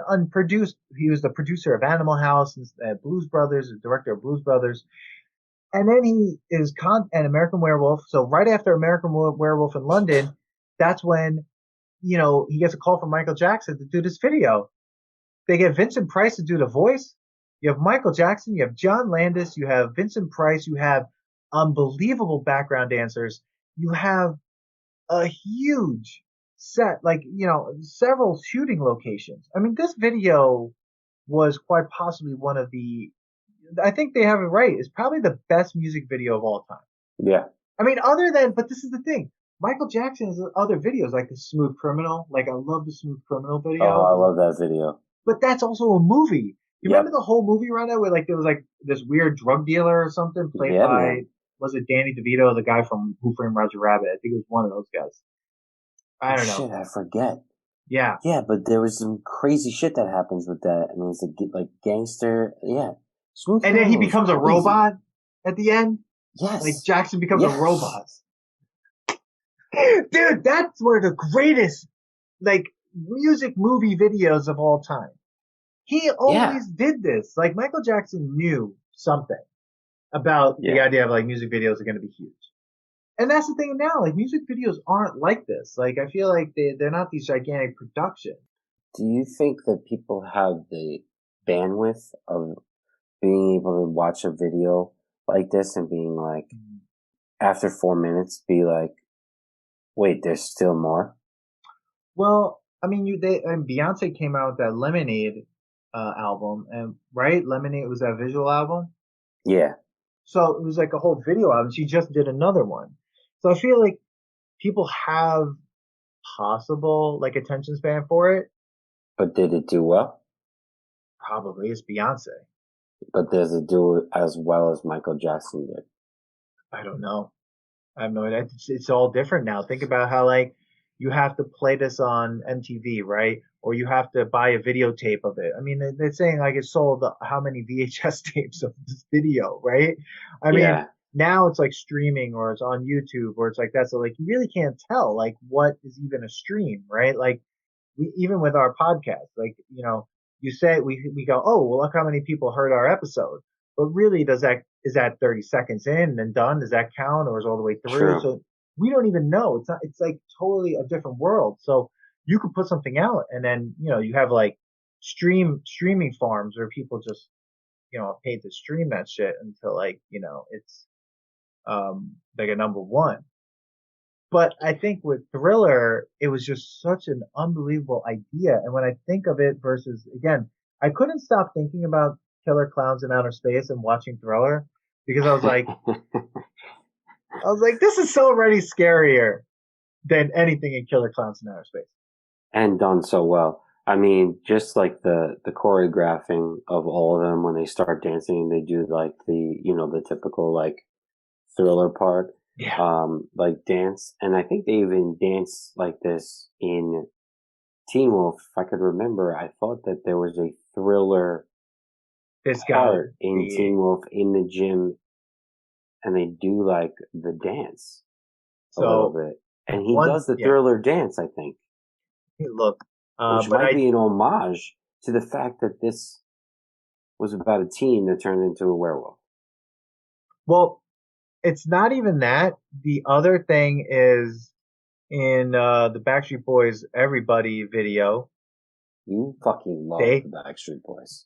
unproduced. He was the producer of Animal House and Blues Brothers, the director of Blues Brothers. And then he is an American Werewolf. So right after American Werewolf in London, that's when, he gets a call from Michael Jackson to do this video. They get Vincent Price to do the voice. You have Michael Jackson. You have John Landis. You have Vincent Price. You have unbelievable background dancers. You have a huge set, several shooting locations. I mean, this video was quite possibly one of I think they have it right, it's probably the best music video of all time. Yeah. I mean, but this is the thing. Michael Jackson has other videos like the Smooth Criminal. Like, I love the Smooth Criminal video. Oh, I love that video. But that's also a movie. You remember the whole movie around that where like there was like this weird drug dealer or something played Yeah, by man. was it Danny DeVito, the guy from Who Framed Roger Rabbit? I think it was one of those guys. I Oh don't know. shit, I forget. Yeah. Yeah, but there was some crazy shit that happens with that. I mean, it's like gangster. Yeah, Smooth And then he Criminal was becomes a crazy. robot at the end. Like Yes, Jackson becomes a robot. yes, Dude, that's one of the greatest like music movie videos of all time. He yeah, always did this. Like Michael Jackson knew something about the yeah. idea of like music videos are going to be huge. And that's the thing now, like music videos aren't like this. Like I feel like they're not these gigantic productions. Do you think that people have the bandwidth of being able to watch a video like this and being like, after 4 minutes, be like, wait, there's still more? Well, I mean, and Beyonce came out with that Lemonade album, and right, Lemonade was that visual album. Yeah, So it was like a whole video album. She just did another one. So I feel like people have possible like attention span for it. but did it do well? Probably it's Beyonce. But does it do it as well as Michael Jackson did? I don't know. I have no idea. It's all different now. Think about how like you have to play this on MTV, right? Or you have to buy a videotape of it. I mean, they're saying like it sold how many VHS tapes of this video, right? I mean, Yeah, now it's like streaming or it's on YouTube or it's like that. So like you really can't tell like what is even a stream, right? Like even with our podcast, like, you say we go, oh, well, look how many people heard our episode. But really, is that 30 seconds in and done? Does that count or is it all the way through? true. So we don't even know. It's not, it's like totally a different world. So you could put something out and then, you have like streaming farms where people just, are paid to stream that shit until like, it's, like a number one. But I think with Thriller, it was just such an unbelievable idea. And when I think of it versus, again, I couldn't stop thinking about Killer Clowns in Outer Space and watching Thriller because I was like, this is so already scarier than anything in Killer Clowns in Outer Space. And done so well. I mean, just like the choreographing of all of them when they start dancing, they do like the typical like Thriller part, Yeah. like dance, and I think they even dance like this in Teen Wolf. If I could remember, I thought that there was a Thriller This got part in the, Teen Wolf in the gym, and they do like the dance a little so bit, and he one, does the yeah, Thriller dance, I think, look, which but might be an homage to the fact that this was about a teen that turned into a werewolf. well, it's not even that. The other thing is in, the Backstreet Boys Everybody video, You fucking love they the Backstreet Boys.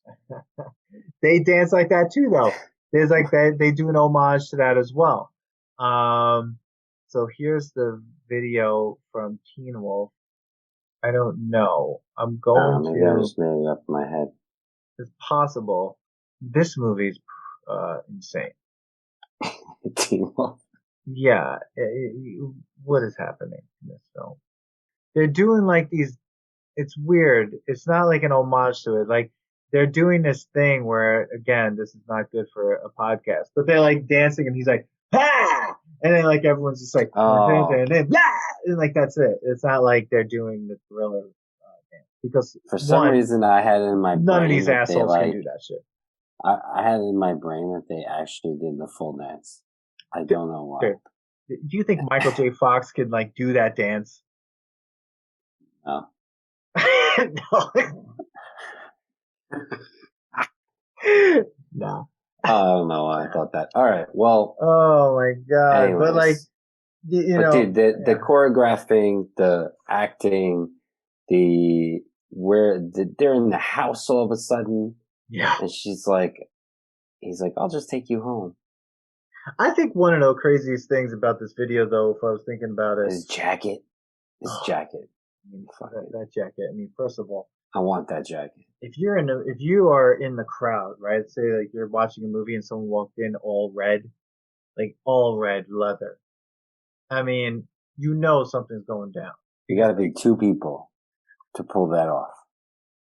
they dance like that too, though. There's like that they do an homage to that as well. So here's the video from Teen Wolf. I don't know. I'm going Maybe I to. just made it up in my head. It's possible. This movie's insane. Teen Wolf. Yeah, what is happening in this film? They're doing like these. It's weird. It's not like an homage to it. Like they're doing this thing where, again, this is not good for a podcast, but they're like dancing and he's like, ah! And then like everyone's just like, Oh, blah! And like that's it. It's not like they're doing the Thriller dance because for some one, reason I had it in my none of brain these that they assholes can like. do that shit. I had it in my brain that they actually did the full dance. I don't know why. Dude, do you think Michael J. Fox could like do that dance? No. No. I don't know why I thought that. All right. Well, Oh my god. anyways. But like, Dude, the yeah. choreographing, the acting, they're in the house all of a sudden, Yeah. and he's like, I'll just take you home. I think one of the craziest things about this video, though, if I was thinking about it, His jacket. I mean, that jacket. I mean, first of all, I want that jacket. if you are in the crowd, right? Say like you're watching a movie and someone walked in all red, like all red leather. I mean, something's going down. You got to be two people to pull that off.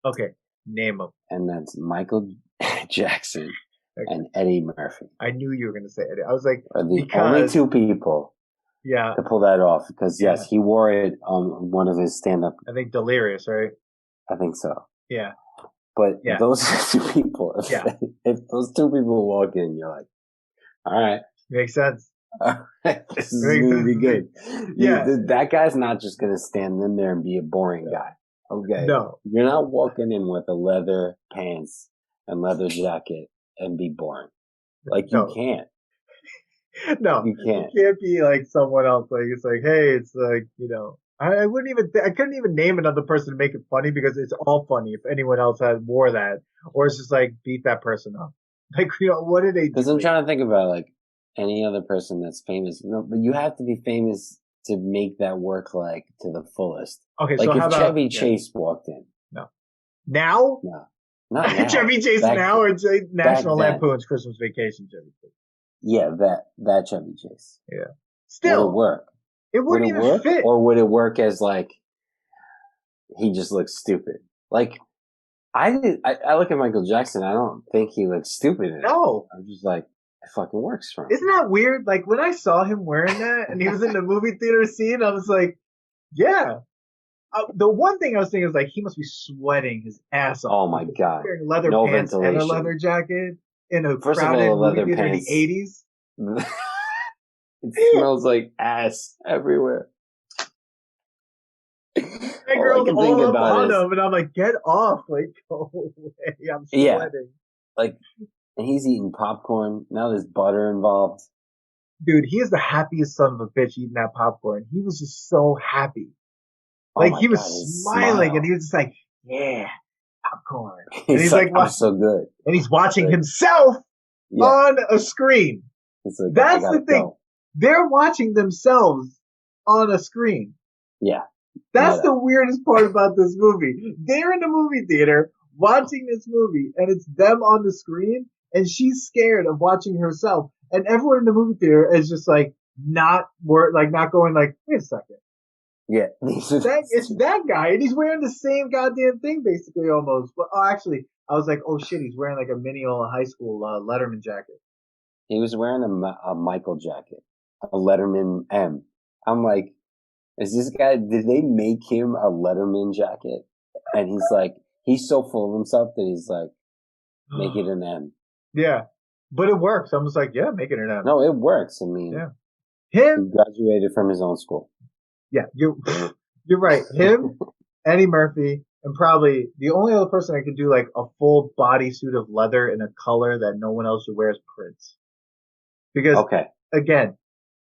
Okay, Name them. And that's Michael Jackson and Eddie Murphy. I knew you were going to say Eddie. I was like, are the only two people to pull that off. Because, yes, he wore it on one of his stand-up. I think Delirious, right? I think so. Yeah. But those two people, if those two people walk in, you're like, all right. Makes sense. This is going to be good. That guy's not just going to stand in there and be a boring guy. Okay. No. You're not walking in with a leather pants and leather jacket and be boring. Like, you can't. No. You can't. You can't be like someone else. Like, it's like, hey, it's like, I couldn't even name another person to make it funny because it's all funny if anyone else wore that. Or it's just like, beat that person up. Like, what did they do? Because I'm trying to think about, like, any other person that's famous. No, but you have to be famous to make that work, like, to the fullest. Okay, like, so if Chevy Chase walked in. No. Now? No. Not now. Chevy Chase now or National Lampoon's Christmas Vacation Chevy Chase? Yeah, that Chevy Chase. Yeah. Still. Would it work? It wouldn't even work? fit. Or would it work as, like, he just looks stupid? Like, I look at Michael Jackson, I don't think he looks stupid in it. No. I'm just like, it fucking works for him. Isn't that weird? Like, when I saw him wearing that and he was in the movie theater scene, I was like, yeah. The one thing I was thinking was like, he must be sweating his ass off. Oh my God. Wearing leather pants and a leather jacket in a crowded movie theater in the 80s. It smells like ass everywhere. That girl's all up on him, and I'm like, get off. Like, go away. I'm sweating. Yeah. Like, and he's eating popcorn. Now there's butter involved. Dude, he is the happiest son of a bitch eating that popcorn. He was just so happy. Like, he was smiling, and he was just like, yeah, popcorn. And he's like, I'm so good. And he's watching himself on a screen. Like, that's the thing. Go. They're watching themselves on a screen. Yeah. That's the weirdest part about this movie. They're in the movie theater watching this movie, and it's them on the screen, and she's scared of watching herself. And everyone in the movie theater is just like, not going like, wait a second. Yeah. It's that guy, and he's wearing the same goddamn thing, basically, almost. But actually, I was like, oh shit, he's wearing like a mini high school Letterman jacket. He was wearing a Michael jacket, a Letterman M. I'm like, is this guy, did they make him a Letterman jacket? And he's like, he's so full of himself that he's like, make it an M. Yeah. But it works. I'm just like, yeah, make it an M. No, it works. I mean, he graduated from his own school. Yeah, you're right. Him, Eddie Murphy, and probably the only other person I could do like a full bodysuit of leather in a color that no one else should wear is Prince. Because, again,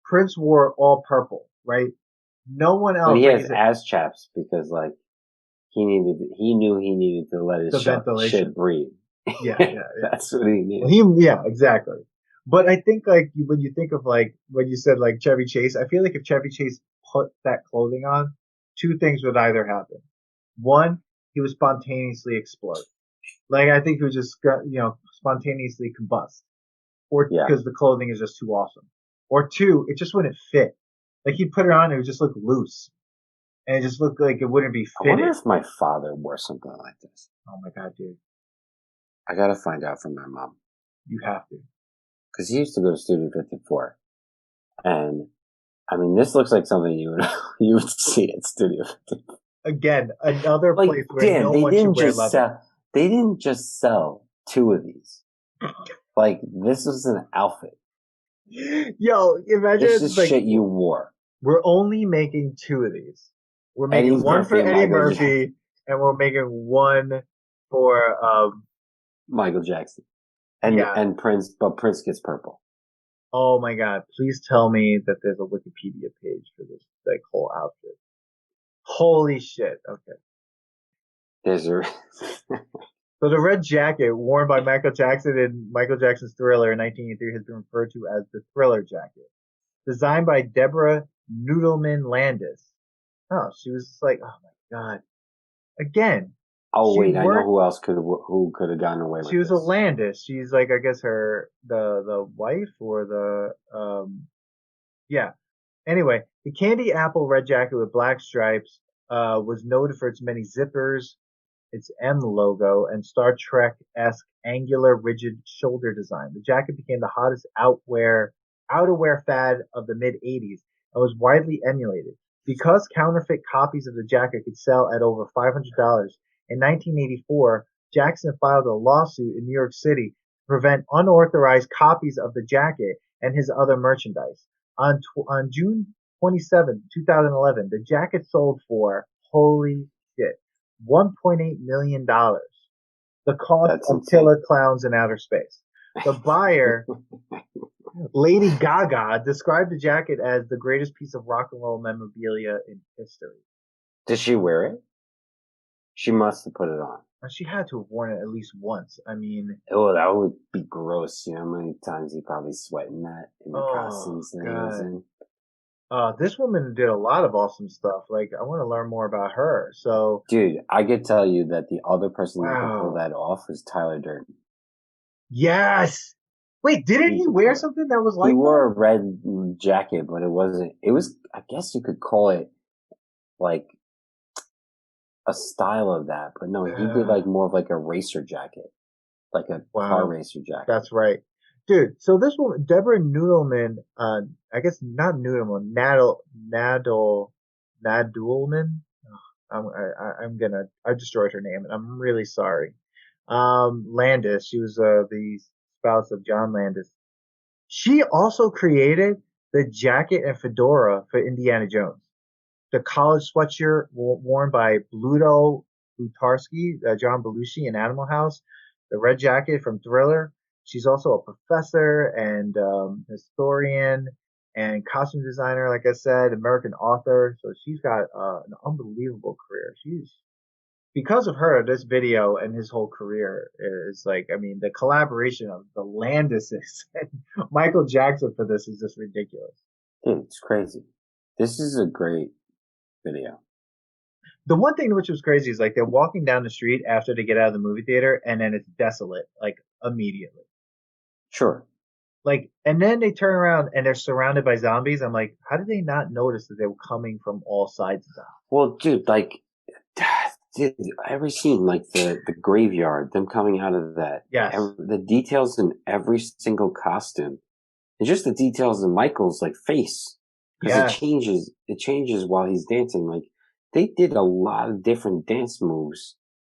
Prince wore all purple, right? No one else. But he has ass chaps because, like, he knew he needed to let his shit breathe. Yeah. That's what he needed. Yeah, exactly. But I think, like, when you think of, like, when you said, like, Chevy Chase, I feel like if Chevy Chase put that clothing on, two things would either happen. One, he would spontaneously explode. Like, I think he would just, spontaneously combust. Or because the clothing is just too awesome. Or two, it just wouldn't fit. Like, he'd put it on, it would just look loose. And it just looked like it wouldn't be fitted. I wonder if my father wore something like this. Oh my God, dude. I gotta find out from my mom. You have to. Because he used to go to Studio 54. And, I mean, this looks like something you would see at Studio 54. Again, another place where no one should wear leather. They didn't just sell two of these. Like, this was an outfit. Yo, imagine this is like, shit you wore. We're only making two of these. We're making one for Eddie Murphy, and we're making one for Michael Jackson. And Prince, but Prince gets purple. Oh my God! Please tell me that there's a Wikipedia page for this like whole outfit. Holy shit! Okay. There's a. So the red jacket worn by Michael Jackson in Michael Jackson's Thriller in 1983 has been referred to as the Thriller jacket. Designed by Deborah Noodleman Landis. Oh, she was just like, oh my God. Again. Oh wait, I know who else could have gotten away with this. She was a Landis. She's like, I guess the wife or the yeah. Anyway, the candy apple red jacket with black stripes was noted for its many zippers, its M logo, and Star Trek-esque angular, rigid shoulder design. The jacket became the hottest outerwear fad of the mid '80s and was widely emulated. Because counterfeit copies of the jacket could sell at over $500, in 1984, Jackson filed a lawsuit in New York City to prevent unauthorized copies of the jacket and his other merchandise. On June 27, 2011, the jacket sold for, holy shit, $1.8 million, the cost That's of insane. Killer Clowns in Outer Space. The buyer, Lady Gaga, described the jacket as the greatest piece of rock and roll memorabilia in history. Did she wear it? She must have put it on. She had to have worn it at least once. I mean, Oh, that would be gross. You know how many times he probably sweating that in the costumes that he was God. in? This woman did a lot of awesome stuff. Like, I want to learn more about her. So, Dude, I could tell you that the other person that could pull wow. that off was Tyler Durden. Yes. Wait, didn't he wear something that was He like wore that? a red jacket, but it wasn't. It was. I guess you could call it like a style of that, but no, he did like more of like a racer jacket, like a car Wow. racer jacket. That's right. Dude, so this woman, Deborah Noodleman, I guess not Noodleman, Nadulman. I destroyed her name and I'm really sorry. Landis, she was, the spouse of John Landis. She also created the jacket and fedora for Indiana Jones. The college sweatshirt worn by Bluto Lutarski, John Belushi in Animal House, the red jacket from Thriller. She's also a professor and historian and costume designer, like I said, American author. So she's got an unbelievable career. She's because of her, this video and his whole career is like, I mean, the collaboration of the Landises and Michael Jackson for this is just ridiculous. Dude, it's crazy. This is a great video. The one thing which was crazy is like they're walking down the street after they get out of the movie theater and then it's desolate, like immediately. Sure. Like, and then they turn around and they're surrounded by zombies. I'm like, how did they not notice that they were coming from all sides of them? Well, dude, like, dude, every scene, like the graveyard, them coming out of that, Yes. the details in every single costume, and just the details in Michael's like face, because Yes. it changes while he's dancing. Like they did a lot of different dance moves,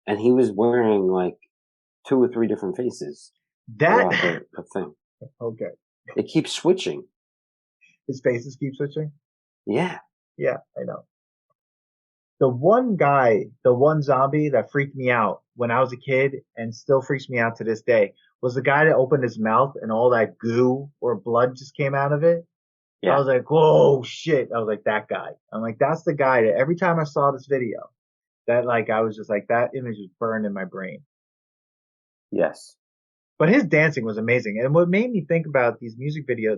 and he was wearing like 2 or 3 different faces throughout the thing. Okay. It keeps switching. His faces keep switching? Yeah. Yeah, I know. The one zombie that freaked me out when I was a kid and still freaks me out to this day was the guy that opened his mouth and all that goo or blood just came out of it. Yeah. I was like, whoa, shit. I was like, that guy. I'm like, that's the guy that every time I saw this video, that like, I was just like, that image was burned in my brain. Yes. But his dancing was amazing. And what made me think about this music video,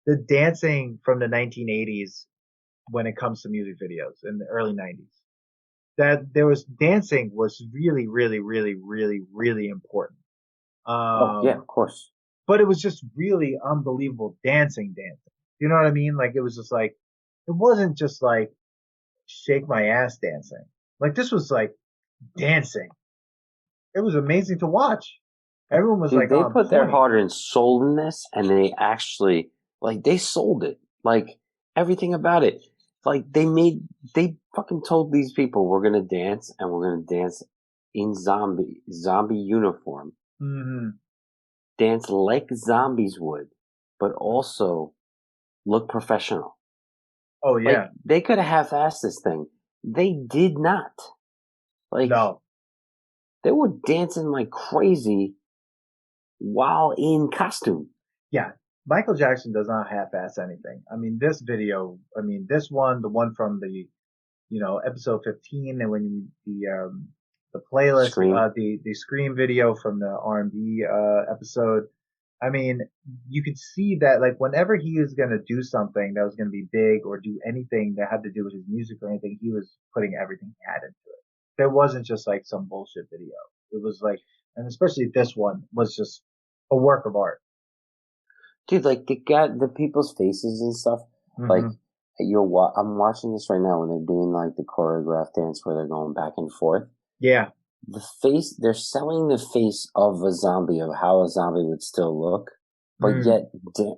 the dancing from the 1980s when it comes to music videos in the early 90s. That there was dancing was really, really, really, really, really important. Yeah, of course. But it was just really unbelievable dancing. You know what I mean? Like it was just like, it wasn't just like shake my ass dancing. Like this was like dancing. It was amazing to watch. Everyone was like, they put their heart and soul in this, and they actually like they sold it. Like everything about it. Like they fucking told these people we're gonna dance and we're gonna dance in zombie uniform. Mm-hmm. Dance like zombies would, but also look professional. Oh yeah. Like, they could have half-assed this thing. They did not. Like no. They were dancing like crazy while in costume. Yeah. Michael Jackson does not half-ass anything. I mean, this video, this one, the one from the, episode 15, and when the playlist, Scream. The Scream video from the R&B, episode. I mean, you could see that like whenever he was going to do something that was going to be big or do anything that had to do with his music or anything, he was putting everything he had into it. There wasn't just like some bullshit video. It was like, and especially this one was just a work of art. Dude, like they got the people's faces and stuff. Mm-hmm. Like I'm watching this right now when they're doing like the choreographed dance where they're going back and forth. Yeah. They're selling the face of a zombie, of how a zombie would still look, but yet,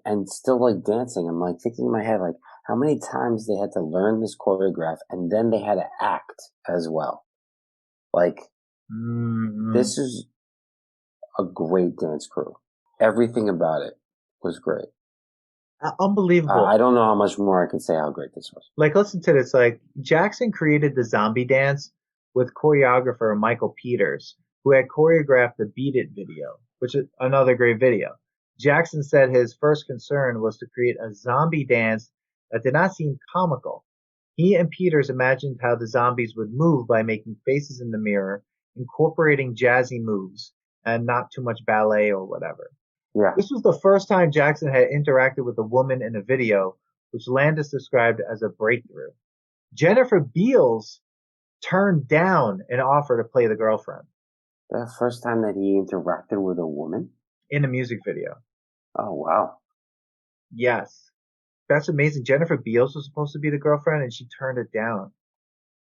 and still like dancing. I'm like thinking in my head, like, how many times they had to learn this choreograph and then they had to act as well. Like, this is a great dance crew. Everything about it was great. Unbelievable. I don't know how much more I can say how great this was. Like, listen to this. Like, Jackson created the zombie dance with choreographer Michael Peters, who had choreographed the Beat It video, which is another great video. Jackson said his first concern was to create a zombie dance that did not seem comical. He and Peters imagined how the zombies would move by making faces in the mirror, incorporating jazzy moves, and not too much ballet or whatever. Yeah. This was the first time Jackson had interacted with a woman in a video, which Landis described as a breakthrough. Jennifer Beals turned down an offer to play the girlfriend. The first time that he interacted with a woman? In a music video. Oh, wow. Yes. That's amazing. Jennifer Beals was supposed to be the girlfriend and she turned it down.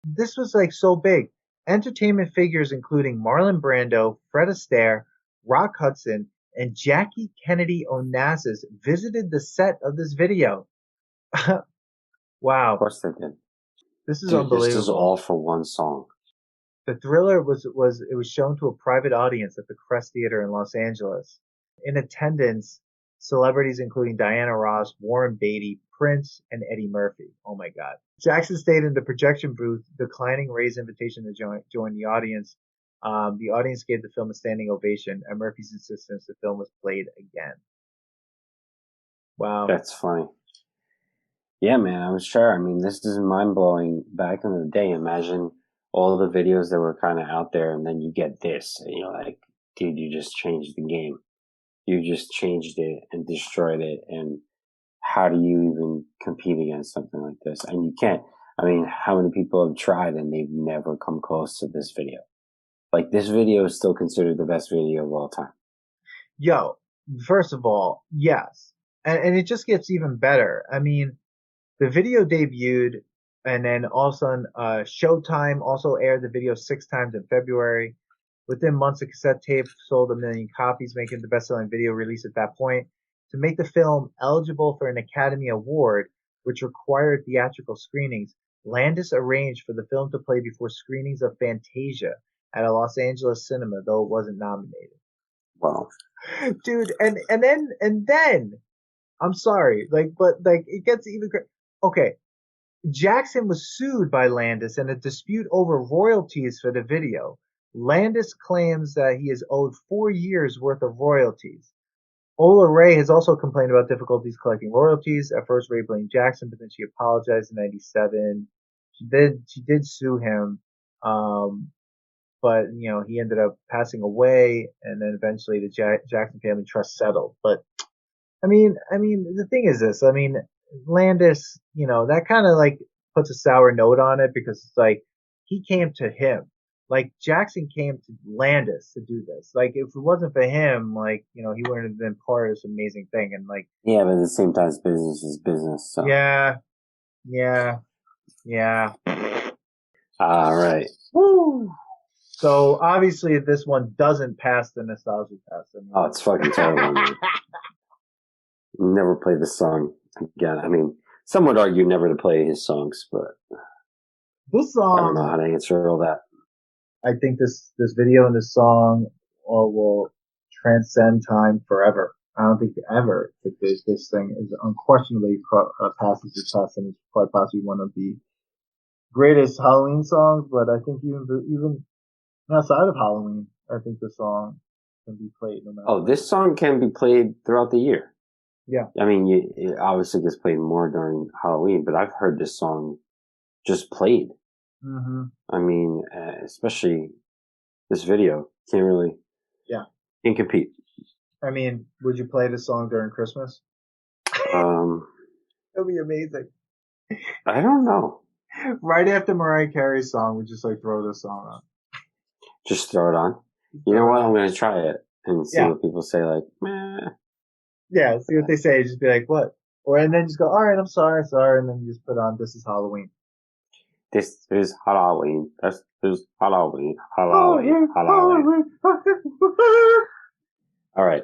This was like so big. Entertainment figures including Marlon Brando, Fred Astaire, Rock Hudson, and Jackie Kennedy Onassis visited the set of this video. Wow. Of course they did. This is unbelievable. This is all for one song. The Thriller was shown to a private audience at the Crest Theater in Los Angeles. In attendance, celebrities including Diana Ross, Warren Beatty, Prince, and Eddie Murphy. Oh my God. Jackson stayed in the projection booth, declining Ray's invitation to join the audience. The audience gave the film a standing ovation. At Murphy's insistence, the film was played again. Wow. That's funny. Yeah, man, I'm sure. I mean, this is mind-blowing. Back in the day, imagine all the videos that were kind of out there, and then you get this, and you're like, dude, you just changed the game. You just changed it and destroyed it, and how do you even compete against something like this? And you can't. I mean, how many people have tried and they've never come close to this video? Like, this video is still considered the best video of all time. Yo, first of all, yes. And it just gets even better. I mean, the video debuted, and then all of a sudden, Showtime also aired the video 6 times in February. Within months, the cassette tape sold 1 million copies, making it the best-selling video release at that point. To make the film eligible for an Academy Award, which required theatrical screenings, Landis arranged for the film to play before screenings of Fantasia at a Los Angeles cinema, though it wasn't nominated. Wow. Dude, and then, I'm sorry, but it gets even okay. Jackson was sued by Landis in a dispute over royalties for the video. Landis claims that he is owed 4 years worth of royalties. Ola Ray has also complained about difficulties collecting royalties. At first, Ray blamed Jackson, but then she apologized in '97. She did sue him, but he ended up passing away, and then eventually the Jackson Family Trust settled. But I mean, the thing is this. I mean, Landis, that kind of like puts a sour note on it because it's like he came to him. Like Jackson came to Landis to do this. Like if it wasn't for him, like he wouldn't have been part of this amazing thing. And like yeah, but at the same time, business is business. So yeah. All right. Woo. So obviously, this one doesn't pass the nostalgia test. Oh, it's fucking terrible. Man. Never play this song again. I mean, some would argue never to play his songs, but this song, I don't know how to answer all that. I think this video and this song will transcend time forever. I don't think ever that this thing is unquestionably passes the test, and it's quite possibly one of the greatest Halloween songs. But I think even outside of Halloween, I think the song can be played no matter. Oh, this song can be played throughout the year. Yeah. I mean, it obviously gets played more during Halloween, but I've heard this song just played. Mm-hmm. I mean, especially this video can't really. Yeah. Can't compete. I mean, would you play this song during Christmas? It'll be amazing. I don't know. Right after Mariah Carey's song, we just like throw this song on. Just throw it on. You know what? I'm gonna try it and see what people say. Like, meh. Yeah, see what they say. Just be like, what? and then just go, all right, I'm sorry, sorry, and then you just put on "This Is Halloween." This is Halloween. This is Halloween. Oh, Halloween. yeah, Halloween. Halloween. All right.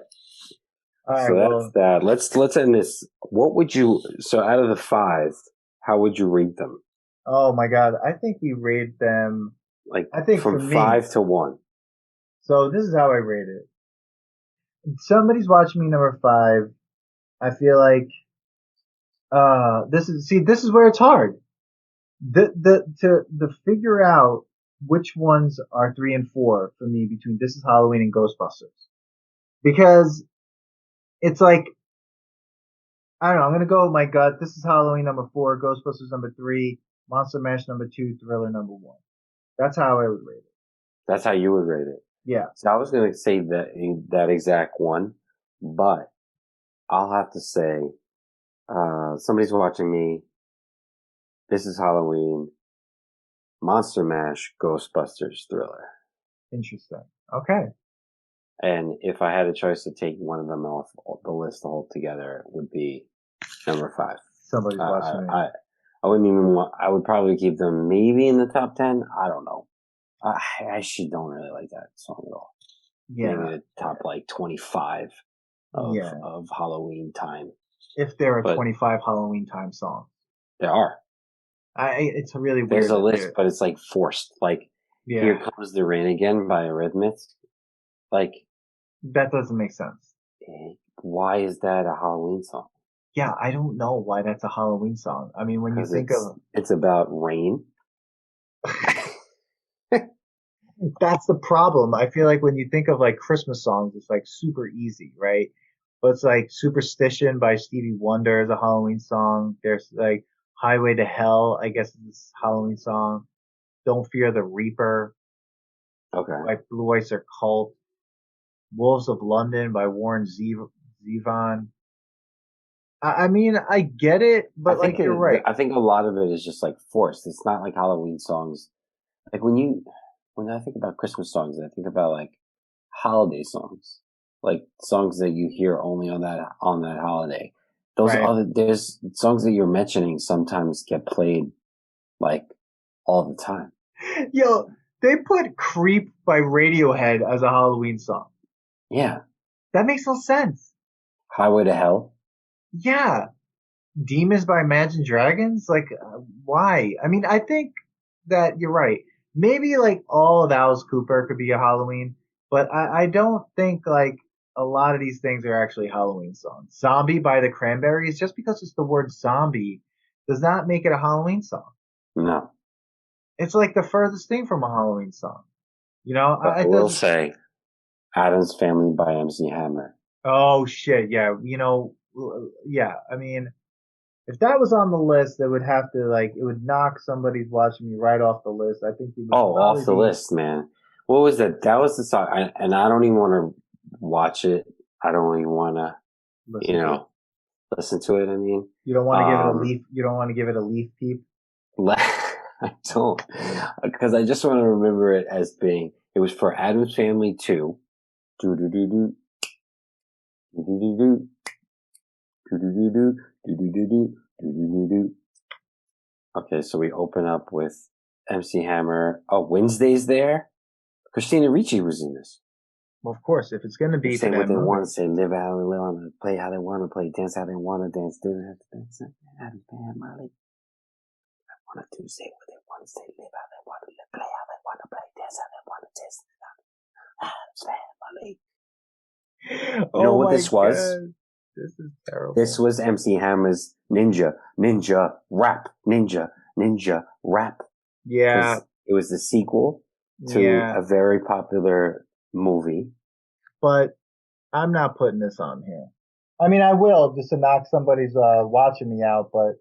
All right, So that's well, that. Let's end this. What would you? So out of the five, how would you rate them? oh my God, I think we rate them. Like I think for from me, 5 to 1. so this is how I rate it. Somebody's watching me number five. I feel like this is where it's hard. The figure out which ones are three and four for me between This Is Halloween and Ghostbusters. Because it's like I don't know, I'm gonna go with my gut. This Is Halloween number four, Ghostbusters number three, Monster Mash number two, Thriller number one. That's how I would rate it. That's how you would rate it. Yeah. So I was going to say that exact one, but I'll have to say, somebody's watching me. This is Halloween, Monster Mash, Ghostbusters, Thriller. Interesting. Okay. And if I had a choice to take one of them off the list altogether, it would be number 5. Somebody's watching me. I wouldn't even want. I would probably keep them maybe in the top 10. I don't know. I actually don't really like that song at all. Yeah. Maybe the top like 25 of Halloween time. If there are 25 Halloween time songs. There are. It's really weird. There's a list, but it's like forced. Like, Here Comes the Rain Again by Eurythmics. Like, that doesn't make sense. Why is that a Halloween song? Yeah, I don't know why that's a Halloween song. I mean, when you think of it's about rain. That's the problem. I feel like when you think of like Christmas songs, it's like super easy, right? But it's like Superstition by Stevie Wonder is a Halloween song. There's like Highway to Hell, I guess is a Halloween song. Don't Fear the Reaper. Okay. By Blue Oyster Cult. Wolves of London by Warren Zevon. I mean, I get it, but like you're right. I think a lot of it is just like forced. It's not like Halloween songs. Like when I think about Christmas songs, I think about like holiday songs, like songs that you hear only on that holiday. There's songs that you're mentioning sometimes get played like all the time. Yo, they put "Creep" by Radiohead as a Halloween song. Yeah, that makes no sense. Highway to Hell. Yeah, Demons by Imagine Dragons. Like, why? I mean, I think that you're right. Maybe like all of Alice Cooper could be a Halloween, but I don't think like a lot of these things are actually Halloween songs. Zombie by the Cranberries, just because it's the word zombie, does not make it a Halloween song. No. It's like the furthest thing from a Halloween song. You know, I will say Addams Family by MC Hammer. Oh shit, yeah. You know, yeah. I mean, if that was on the list, it would have to it would knock somebody's watching me right off the list. I think he would off the list, man. What was that? That was the song, and I don't even want to watch it. I don't even want to, listen to it. I mean, you don't want to give it a leaf. You don't want to give it a leaf peep. I don't, because I just want to remember it as being. It was for Addams Family 2. Do do do do. Do do do do. Do do do do. Do do do do. Do do do do. Okay, so we open up with MC Hammer. Oh, Wednesday's there. Christina Ricci was in this. Well, of course, if it's going to be say what they want to say, live how they want to play, how they want to play, dance how they want to dance, do have to dance. Addams Family. I want to say what they want to say, live how they want to live, play how they want to play, dance how they want to dance. Addams Family. You know what this was? This is terrible. This was MC Hammer's Ninja Rap. Yeah. It was the sequel to a very popular movie. But I'm not putting this on here. I mean, I will just to knock somebody's watching me out, but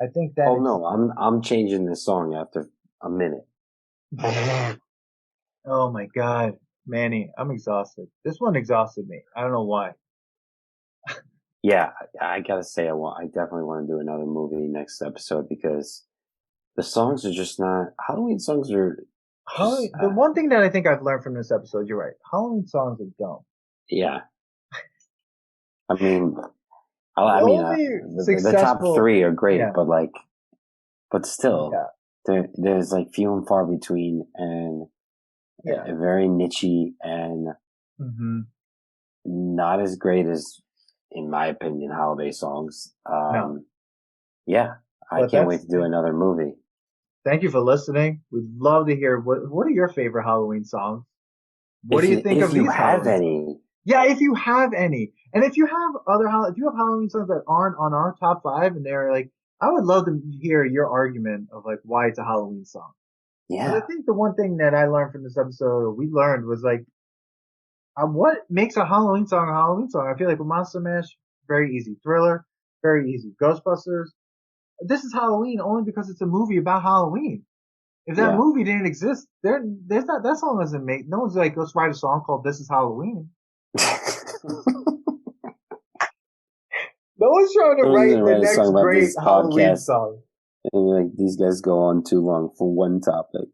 I think that. Oh no, I'm changing this song after a minute. Oh my God, Manny, I'm exhausted. This one exhausted me. I don't know why. Yeah, I gotta say, I definitely want to do another movie next episode because the songs are just not. Halloween songs are. The one thing that I think I've learned from this episode, you're right. Halloween songs are dumb. Yeah. I mean, I mean, the top three are great, but still, there's like few and far between, and very nichey and not as great as, in my opinion, holiday songs. Yeah, I can't wait to do another movie. Thank you for listening. We'd love to hear what are your favorite Halloween songs? What do you think of these? If you have any. Yeah, if you have any. And if you have Halloween songs that aren't on our top 5 and they're like, I would love to hear your argument of like why it's a Halloween song. Yeah. But I think the one thing that I learned from this episode, we learned, was like, what makes a Halloween song a Halloween song? I feel like with Monster Mash, very easy. Thriller, very easy. Ghostbusters, this is Halloween only because it's a movie about Halloween. If that movie didn't exist, there's not, that song doesn't make, no one's like, let's write a song called This Is Halloween. No one's trying to write the next great Halloween song. And like, these guys go on too long for one topic.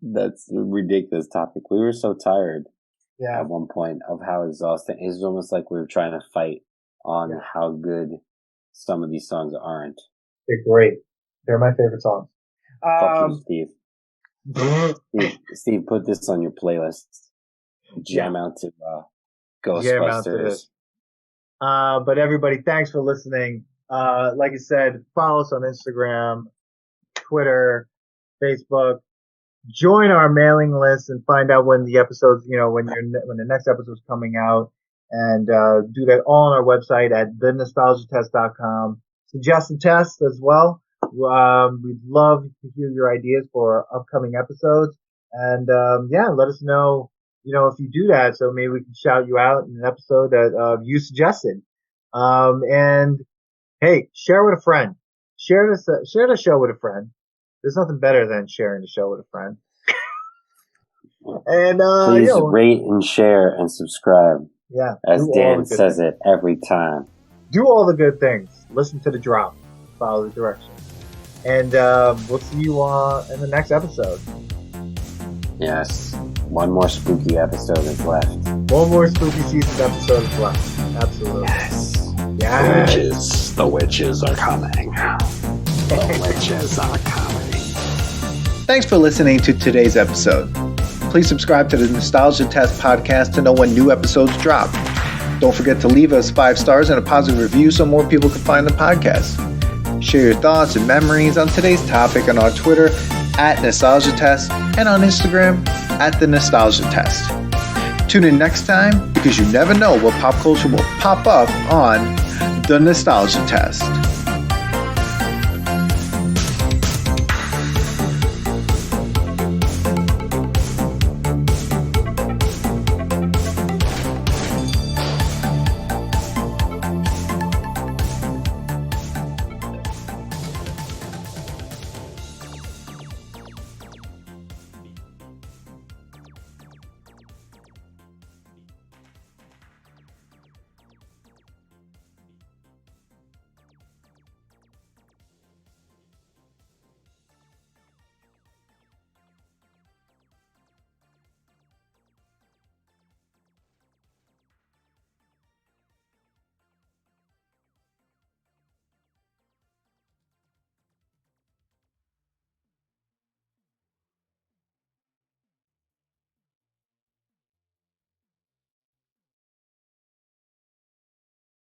That's a ridiculous topic. We were so tired at one point of how exhausting. It was almost like we were trying to fight on how good some of these songs aren't. They're great. They're my favorite songs. Fuck you, Steve. Steve, put this on your playlist. Jam out to Ghostbusters. But everybody, thanks for listening. Like I said, follow us on Instagram, Twitter, Facebook. Join our mailing list and find out when the episodes, when the next episode's coming out, and do that all on our website at thenostalgiatest.com. Suggest a test as well. We'd love to hear your ideas for upcoming episodes, and let us know. If you do that, so maybe we can shout you out in an episode that you suggested. And hey, share with a friend. Share the show with a friend. There's nothing better than sharing the show with a friend. And please rate and share and subscribe. Yeah, as Dan says it every time. Do all the good things. Listen to the drop. Follow the directions. And we'll see you in the next episode. Yes. One more spooky episode is left. One more spooky season episode is left. Absolutely. Yes. The witches are coming. The witches are coming. Thanks for listening to today's episode. Please subscribe to the Nostalgia Test podcast to know when new episodes drop. Don't forget to leave us 5 stars and a positive review so more people can find the podcast. Share your thoughts and memories on today's topic on our Twitter at Nostalgia Test and on Instagram at The Nostalgia Test. Tune in next time because you never know what pop culture will pop up on The Nostalgia Test.